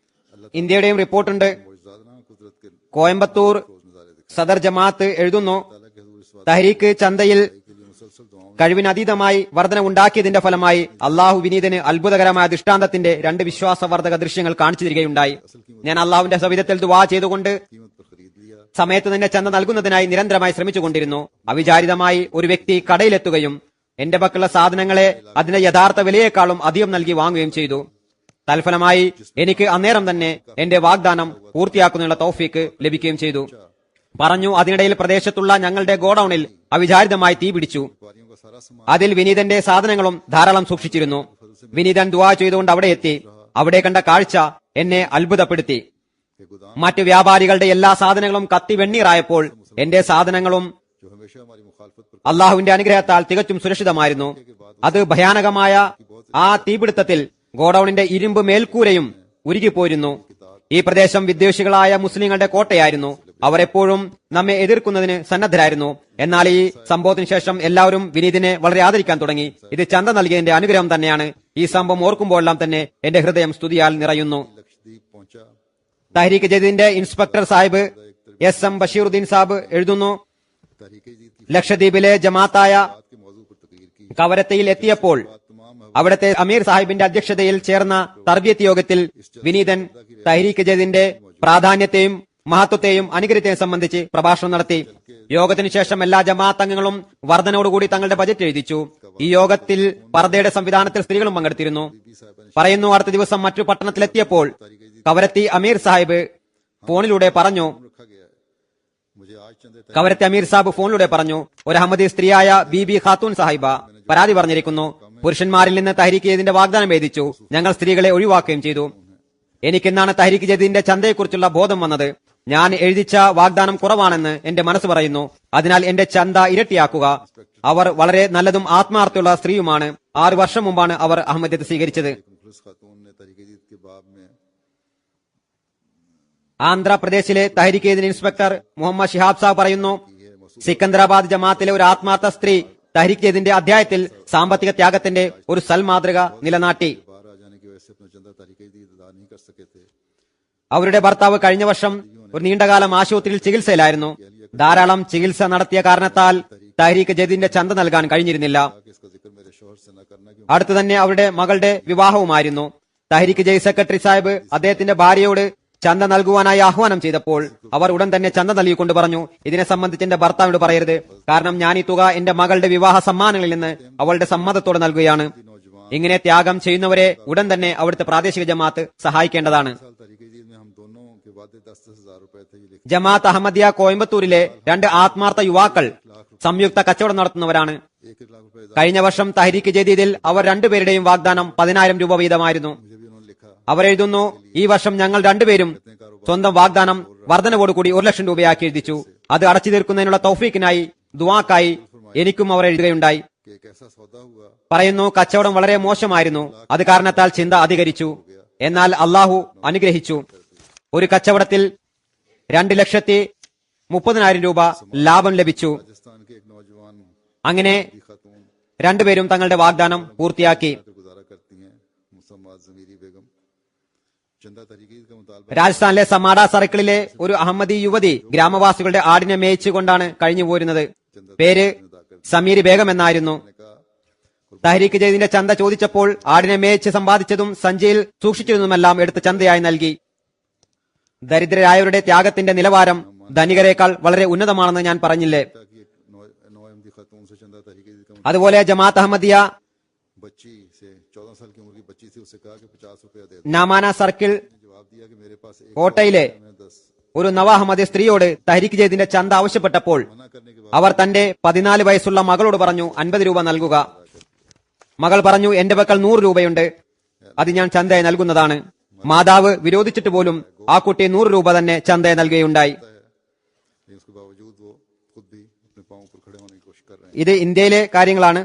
[SPEAKER 1] अल्लाह
[SPEAKER 2] ഇന്ത്യയുടെയും റിപ്പോർട്ടുണ്ട്.
[SPEAKER 1] ताला कुदरत के
[SPEAKER 2] കോയമ്പത്തൂർ
[SPEAKER 1] नजारे दिखाने
[SPEAKER 2] സദർ ജമാഅത്ത് എഴുതുന്നു,
[SPEAKER 1] के हजूर इस
[SPEAKER 2] തഹരീക്ക് ചന്തയിൽ
[SPEAKER 1] के लिए मुसलसल दुआओं
[SPEAKER 2] കഴിവിനതീതമായി വർധനവുണ്ടാക്കിയതിന്റെ ഫലമായി അള്ളാഹു വിനീതന് അത്ഭുതകരമായ ദൃഷ്ടാന്തത്തിന്റെ 2 വിശ്വാസവർദ്ധക ദൃശ്യങ്ങൾ കാണിച്ചു തരികയുണ്ടായി. ഞാൻ അള്ളാഹുവിന്റെ സവിധത്തിൽ ദുആ ചെയ്തുകൊണ്ട്
[SPEAKER 1] कीमत पर खरीद लिया।
[SPEAKER 2] സമയത്ത് തന്നെ ചന്ത നൽകുന്നതിനായി നിരന്തരമായി ശ്രമിച്ചുകൊണ്ടിരുന്നു. അവിചാരിതമായി ഒരു വ്യക്തി കടയിലെത്തുകയും എന്റെ പക്കലുള്ള സാധനങ്ങളെ അതിന്റെ യഥാർത്ഥ വിലയേക്കാളും അധികം നൽകി വാങ്ങുകയും ചെയ്തു. തൽഫലമായി എനിക്ക് അന്നേരം തന്നെ എന്റെ വാഗ്ദാനം പൂർത്തിയാക്കുന്നതിനുള്ള തൗഫീക്ക് ലഭിക്കുകയും ചെയ്തു. പറഞ്ഞു, അതിനിടയിൽ പ്രദേശത്തുള്ള ഞങ്ങളുടെ ഗോഡൌണിൽ അവിചാരിതമായി തീ പിടിച്ചു.
[SPEAKER 1] व्यापारियों का सारा सामान
[SPEAKER 2] അതിൽ വിനീതന്റെ സാധനങ്ങളും ധാരാളം സൂക്ഷിച്ചിരുന്നു. വിനീതൻ ദുആ ചെയ്തുകൊണ്ട് അവിടെ എത്തി. അവിടെ കണ്ട കാഴ്ച എന്നെ അത്ഭുതപ്പെടുത്തി.
[SPEAKER 1] के गोदाम
[SPEAKER 2] മറ്റു വ്യാപാരികളുടെ എല്ലാ സാധനങ്ങളും കത്തി വെണ്ണീറായപ്പോൾ എന്റെ സാധനങ്ങളും
[SPEAKER 1] जो हमेशा हमारी मुखालफत पर
[SPEAKER 2] അള്ളാഹുവിന്റെ അനുഗ്രഹത്താൽ തികച്ചും സുരക്ഷിതമായിരുന്നു. അത് ഭയാനകമായ ആ തീപിടുത്തത്തിൽ ഗോഡൌണിന്റെ ഇരുമ്പ് മേൽക്കൂരയും ഉരുകിപ്പോയിരുന്നു. ഈ പ്രദേശം വിദ്വേഷികളായ മുസ്ലിങ്ങളുടെ കോട്ടയായിരുന്നു. അവർ എപ്പോഴും നമ്മെ എതിർക്കുന്നതിന് സന്നദ്ധരായിരുന്നു. എന്നാൽ ഈ സംഭവത്തിന് ശേഷം എല്ലാവരും വിനീതിനെ വളരെ ആദരിക്കാൻ തുടങ്ങി. ഇത് ചന്ത നൽകിയതിന്റെ അനുഗ്രഹം തന്നെയാണ്. ഈ സംഭവം ഓർക്കുമ്പോഴെല്ലാം തന്നെ എന്റെ ഹൃദയം സ്തുതിയാൽ നിറയുന്നു.
[SPEAKER 1] लक्षद्वीप पहुंचा।
[SPEAKER 2] തഹരീക്ക് ജദീദിന്റെ ഇൻസ്പെക്ടർ സാഹിബ് എസ്.എം. ബഷീറുദ്ദീൻ സാഹിബ് എഴുതുന്നു,
[SPEAKER 1] तहरीक ईद की
[SPEAKER 2] ലക്ഷദ്വീപിലെ ജമാഅത്തായ
[SPEAKER 1] बात के मौजू पर तकरीर की।
[SPEAKER 2] കവരത്തയിൽ എത്തിയപ്പോൾ
[SPEAKER 1] तमाम
[SPEAKER 2] അവിടുത്തെ അമീർ സാഹിബിന്റെ അധ്യക്ഷതയിൽ ചേർന്ന തർബിയത്ത് യോഗത്തിൽ വിനീതൻ തഹരീക്ക് ജദീദിന്റെ പ്രാധാന്യത്തെയും മഹത്വത്തെയും അനുഗ്രഹത്തെയും സംബന്ധിച്ച് പ്രഭാഷണം നടത്തി. യോഗത്തിനു ശേഷം എല്ലാ ജമാഅത്ത് അംഗങ്ങളും വർധനയോടുകൂടി തങ്ങളുടെ ബജറ്റ് എഴുതിച്ചു. ഈ യോഗത്തിൽ പർദ്ദയുടെ സംവിധാനത്തിൽ സ്ത്രീകളും പങ്കെടുത്തിരുന്നു. പറയുന്നു, അടുത്ത ദിവസം മറ്റു പട്ടണത്തിലെത്തിയപ്പോൾ കവരത്തി അമീർ സാഹിബ് ഫോണിലൂടെ പറഞ്ഞു
[SPEAKER 1] रखा गया है। मुझे आज चंदे
[SPEAKER 2] കവരത്തെ അമീർ സാഹിബ് ഫോണിലൂടെ പറഞ്ഞു, ഒരു അഹമ്മദി സ്ത്രീയായ ബീബി ഖാത്തൂൻ സാഹിബ പരാതി പറഞ്ഞിരിക്കുന്നു. പുരുഷന്മാരിൽ നിന്ന് തഹരീക്ക് ജദീദിന്റെ വാഗ്ദാനം എഴുതിച്ചു. ഞങ്ങൾ സ്ത്രീകളെ ഒഴിവാക്കുകയും ചെയ്തു. എനിക്കിന്നാണ് തഹരീക്ക് ജദീദിന്റെ ചന്തയെക്കുറിച്ചുള്ള ബോധം വന്നത്. ഞാൻ എഴുതിച്ച വാഗ്ദാനം കുറവാണെന്ന് എന്റെ മനസ്സ് പറയുന്നു. അതിനാൽ എന്റെ ചന്ത ഇരട്ടിയാക്കുക. അവർ വളരെ നല്ലതും ആത്മാർത്ഥമുള്ള സ്ത്രീയുമാണ്. 6 വർഷം മുമ്പാണ് അവർ അഹമ്മദിയത്ത് സ്വീകരിച്ചത്.
[SPEAKER 1] मुखलिस खातून ने तहरीक ईद के बाब में
[SPEAKER 2] ആന്ധ്രാപ്രദേശിലെ തഹരീക്ക് ജദീദ് ഇൻസ്പെക്ടർ മുഹമ്മദ് ഷിഹാബ് സാബ് പറയുന്നു, സിക്കന്ദരാബാദ് ജമാഅത്തിലെ ഒരു ആത്മാർത്ഥ സ്ത്രീ തഹരീക്ക് ജദീദിന്റെ അധ്യായത്തിൽ സാമ്പത്തിക ത്യാഗത്തിന്റെ ഒരു സൽമാതൃക നിലനാട്ടി.
[SPEAKER 1] बाहर आ जाने की वजह से अपना चंदा तहरीक ईद अदा नहीं कर सके थे।
[SPEAKER 2] അവരുടെ ഭർത്താവ് കഴിഞ്ഞ വർഷം ഒരു നീണ്ടകാലം ആശുപത്രിയിൽ ചികിത്സയിലായിരുന്നു. ധാരാളം ചികിത്സ നടത്തിയ കാരണത്താൽ തഹരീക്ക് ജദീദിന്റെ ചന്ത നൽകാൻ കഴിഞ്ഞിരുന്നില്ല.
[SPEAKER 1] कि इसका जिक्र मेरे शोहर से न करना क्यों
[SPEAKER 2] അടുത്തു തന്നെ അവരുടെ മകളുടെ വിവാഹവുമായിരുന്നു. തഹരീക്ക് ജദീദ് സെക്രട്ടറി സാഹിബ് അദ്ദേഹത്തിന്റെ ഭാര്യയോട് ചന്ത നൽകുവാനായി ആഹ്വാനം ചെയ്തപ്പോൾ അവർ ഉടൻ തന്നെ ചന്ത നൽകിക്കൊണ്ട് പറഞ്ഞു, ഇതിനെ സംബന്ധിച്ച് എന്റെ ഭർത്താവിനോട് പറയരുത്. കാരണം ഞാൻ ഈ തുക എന്റെ മകളുടെ വിവാഹ സമ്മാനങ്ങളിൽ നിന്ന് അവളുടെ സമ്മതത്തോടെ നൽകുകയാണ്. ഇങ്ങനെ ത്യാഗം ചെയ്യുന്നവരെ ഉടൻ തന്നെ അവിടുത്തെ പ്രാദേശിക ജമാഅത്ത് സഹായിക്കേണ്ടതാണ്.
[SPEAKER 1] साल तहरीक ईद में हम दोनों के वादे 10,000 रुपए थे। ये लिख
[SPEAKER 2] ജമാഅത്ത് അഹമ്മദിയ കോയമ്പത്തൂരിലെ 2 ആത്മാർത്ഥ യുവാക്കൾ സംയുക്ത കച്ചവടം നടത്തുന്നവരാണ്.
[SPEAKER 1] 1 लाख रुपए
[SPEAKER 2] കഴിഞ്ഞ വർഷം തഹരീക്ക് ജദീദിൽ അവർ രണ്ടുപേരുടെയും വാഗ്ദാനം 10,000 രൂപ വീതമായിരുന്നു.
[SPEAKER 1] मुझे भी उन्होंने लिखा।
[SPEAKER 2] അവരെഴുതുന്നു, ഈ വർഷം ഞങ്ങൾ രണ്ടുപേരും സ്വന്തം വാഗ്ദാനം വർധനവോടുകൂടി 1 ലക്ഷം രൂപയാക്കി എഴുതിച്ചു. അത് അടച്ചു തീർക്കുന്നതിനുള്ള തൗഫീക്കിനായി ദുആക്കായി എനിക്കും അവർ എഴുതുകയുണ്ടായി.
[SPEAKER 1] कि एक ऐसा सौदा हुआ
[SPEAKER 2] പറയുന്നു, കച്ചവടം വളരെ മോശമായിരുന്നു. അത് കാരണത്താൽ ചിന്ത അധികരിച്ചു. എന്നാൽ അള്ളാഹു അനുഗ്രഹിച്ചു. ഒരു കച്ചവടത്തിൽ 2,30,000 രൂപ ലാഭം ലഭിച്ചു.
[SPEAKER 1] राजस्थान के एक नौजवान
[SPEAKER 2] അങ്ങനെ
[SPEAKER 1] खातून
[SPEAKER 2] രണ്ടുപേരും തങ്ങളുടെ വാഗ്ദാനം പൂർത്തിയാക്കി.
[SPEAKER 1] तो गुजारा करती हैं। मुसम्मा जमीरी बेगम चंदा तहरीक ईद का मुतालबा
[SPEAKER 2] രാജസ്ഥാനിലെ സമാഡ സർക്കിളിലെ ഒരു അഹമ്മദി യുവതി ഗ്രാമവാസികളുടെ ആടിനെ മേയിച്ചുകൊണ്ടാണ് കഴിഞ്ഞു പോരുന്നത്. പേര് സമീരി ബേഗം എന്നായിരുന്നു.
[SPEAKER 1] ने कहा
[SPEAKER 2] തഹരീക്ക് ജദീദിന്റെ ചന്ത ചോദിച്ചപ്പോൾ ആടിനെ മേയിച്ച് സമ്പാദിച്ചതും സഞ്ചിയിൽ സൂക്ഷിച്ചിരുന്നതുമെല്ലാം എടുത്ത് ചന്തയായി നൽകി. ദരിദ്രരായവരുടെ ത്യാഗത്തിന്റെ നിലവാരം ധനികരേക്കാൾ വളരെ ഉന്നതമാണെന്ന് ഞാൻ പറഞ്ഞില്ലേ.
[SPEAKER 1] कि एक नौ अहमदी खातून से चंदा तहरीक ईद का
[SPEAKER 2] അതുപോലെ ജമാഅത്ത് അഹമ്മദിയ
[SPEAKER 1] बच्ची से 14 साल की उम्र की बच्ची थी, उससे कहा कि 50 रुपया दे दो।
[SPEAKER 2] നാമാന സർക്കിൾ
[SPEAKER 1] जवाब दिया कि मेरे पास एक
[SPEAKER 2] കോട്ടയിലെ
[SPEAKER 1] में 10
[SPEAKER 2] ഒരു നവ അഹമ്മദി സ്ത്രീയോട് തഹരീക്ക് ജദീദിന്റെ ചന്ത ആവശ്യപ്പെട്ടപ്പോൾ
[SPEAKER 1] मना करने के बाद
[SPEAKER 2] അവർ തന്റെ 14 വയസ്സുള്ള മകളോട് പറഞ്ഞു 50 രൂപ നൽകുക. മകൾ പറഞ്ഞു, എന്റെ പക്കൽ 100 രൂപയുണ്ട്, അത് ഞാൻ ചന്തയെ നൽകുന്നതാണ്. മാതാവ് വിരോധിച്ചിട്ട് പോലും ആ കുട്ടി 100 രൂപ തന്നെ ചന്തയെ നൽകുകയുണ്ടായി.
[SPEAKER 1] लेकिन उसके बावजूद वो खुद भी अपने पांवों पर खड़े होने की कोशिश कर रहे हैं।
[SPEAKER 2] ഇത് ഇന്ത്യയിലെ കാര്യങ്ങളാണ്.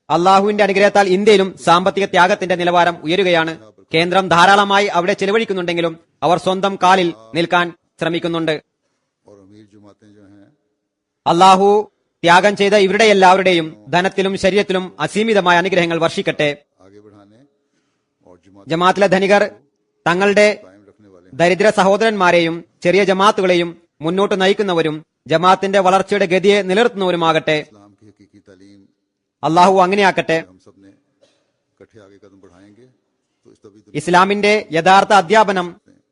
[SPEAKER 2] അള്ളാഹുവിന്റെ അനുഗ്രഹത്താൽ ഇന്ത്യയിലും സാമ്പത്തിക ത്യാഗത്തിന്റെ നിലവാരം ഉയരുകയാണ്. കേന്ദ്രം ധാരാളമായി അവിടെ ചെലവഴിക്കുന്നുണ്ടെങ്കിലും അവർ സ്വന്തം കാലിൽ നിൽക്കാൻ ശ്രമിക്കുന്നുണ്ട്.
[SPEAKER 1] और अमीर जमातें जो हैं
[SPEAKER 2] അള്ളാഹു ത്യാഗം ചെയ്ത ഇവരുടെ എല്ലാവരുടെയും ധനത്തിലും ശരീരത്തിലും അസീമിതമായ അനുഗ്രഹങ്ങൾ വർഷിക്കട്ടെ.
[SPEAKER 1] आगे बढ़ाने और
[SPEAKER 2] ജമാഅത്തിലെ ധനികർ തങ്ങളുടെ
[SPEAKER 1] कायम रखने वाले
[SPEAKER 2] ദരിദ്ര സഹോദരന്മാരെയും ചെറിയ ജമാഅത്തുകളെയും മുന്നോട്ട് നയിക്കുന്നവരും ജമാഅത്തിന്റെ വളർച്ചയുടെ ഗതിയെ നിലനിർത്തുന്നവരുമാകട്ടെ.
[SPEAKER 1] इस्लाम की हकीकी तालीम
[SPEAKER 2] അള്ളാഹു അങ്ങനെയാക്കട്ടെ.
[SPEAKER 1] हम सब ने इकट्ठे आगे कदम बढ़ाएंगे तो इस तभी
[SPEAKER 2] ഇസ്ലാമിന്റെ യഥാർത്ഥ അധ്യാപനം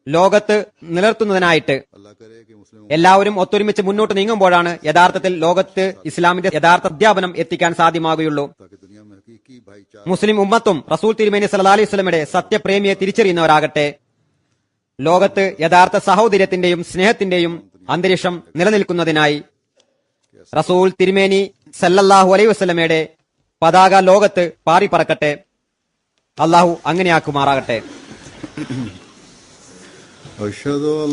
[SPEAKER 2] ലോകത്ത് നിലനിർത്തുന്നതിനായിട്ട്
[SPEAKER 1] अल्लाह करे कि मुस्लिम
[SPEAKER 2] എല്ലാവരും ഒത്തൊരുമിച്ച് മുന്നോട്ട് നീങ്ങുമ്പോഴാണ് യഥാർത്ഥത്തിൽ ലോകത്ത് ഇസ്ലാമിന്റെ യഥാർത്ഥ അധ്യാപനം എത്തിക്കാൻ സാധ്യമാകുകയുള്ളൂ.
[SPEAKER 1] ताकि दुनिया में हकीकी भाईचारा
[SPEAKER 2] മുസ്ലിം ഉമ്മത്തും റസൂൽ തിരുമേനി സല്ലല്ലാഹു അലൈഹി വസല്ലമയുടെ സത്യപ്രേമിയെ തിരിച്ചറിയുന്നവരാകട്ടെ. ലോകത്ത് യഥാർത്ഥ സഹോദര്യത്തിന്റെയും സ്നേഹത്തിന്റെയും അന്തരീക്ഷം നിലനിൽക്കുന്നതിനായി റസൂൽ തിരുമേനി സല്ലല്ലാഹു അലൈഹി വസല്ലമയുടെ പതാക ലോകത്ത് പാറിപ്പറക്കട്ടെ. അള്ളാഹു അങ്ങനെയാക്കുമാറാകട്ടെ.
[SPEAKER 1] أشهد أن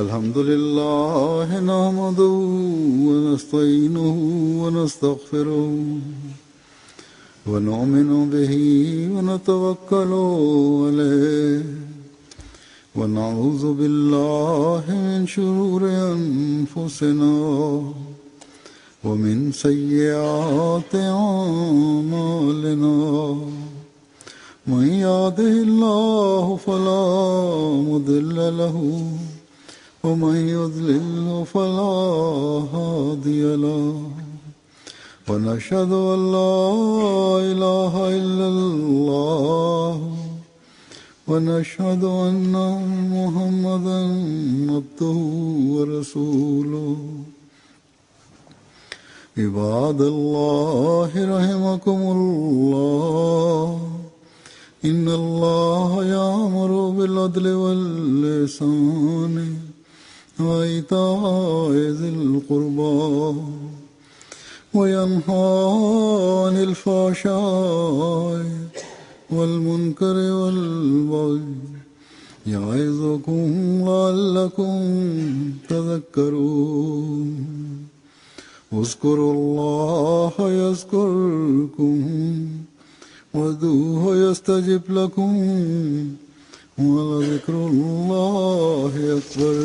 [SPEAKER 1] الحمد لله نحمده ونستعينه ونستغفره ونؤمن به ونتوكل عليه ونعوذ بالله من شرور أنفسنا ومن سيئات أعمالنا من يهده الله فلا مضل له ومن يضلل فلا هادي له ونشهد أن لا إله إلا الله ونشهد أن محمدا عبده ورسوله عباد الله رحمكم الله إن الله يأمر بالعدل والإحسان وإيتاء ذي القربى وينهى عن الفحشاء والمنكر والبغي يعظكم لعلكم تذكرون اذكروا الله يذكركم وادعوه يستجب لكم ولذكر الله أكبر.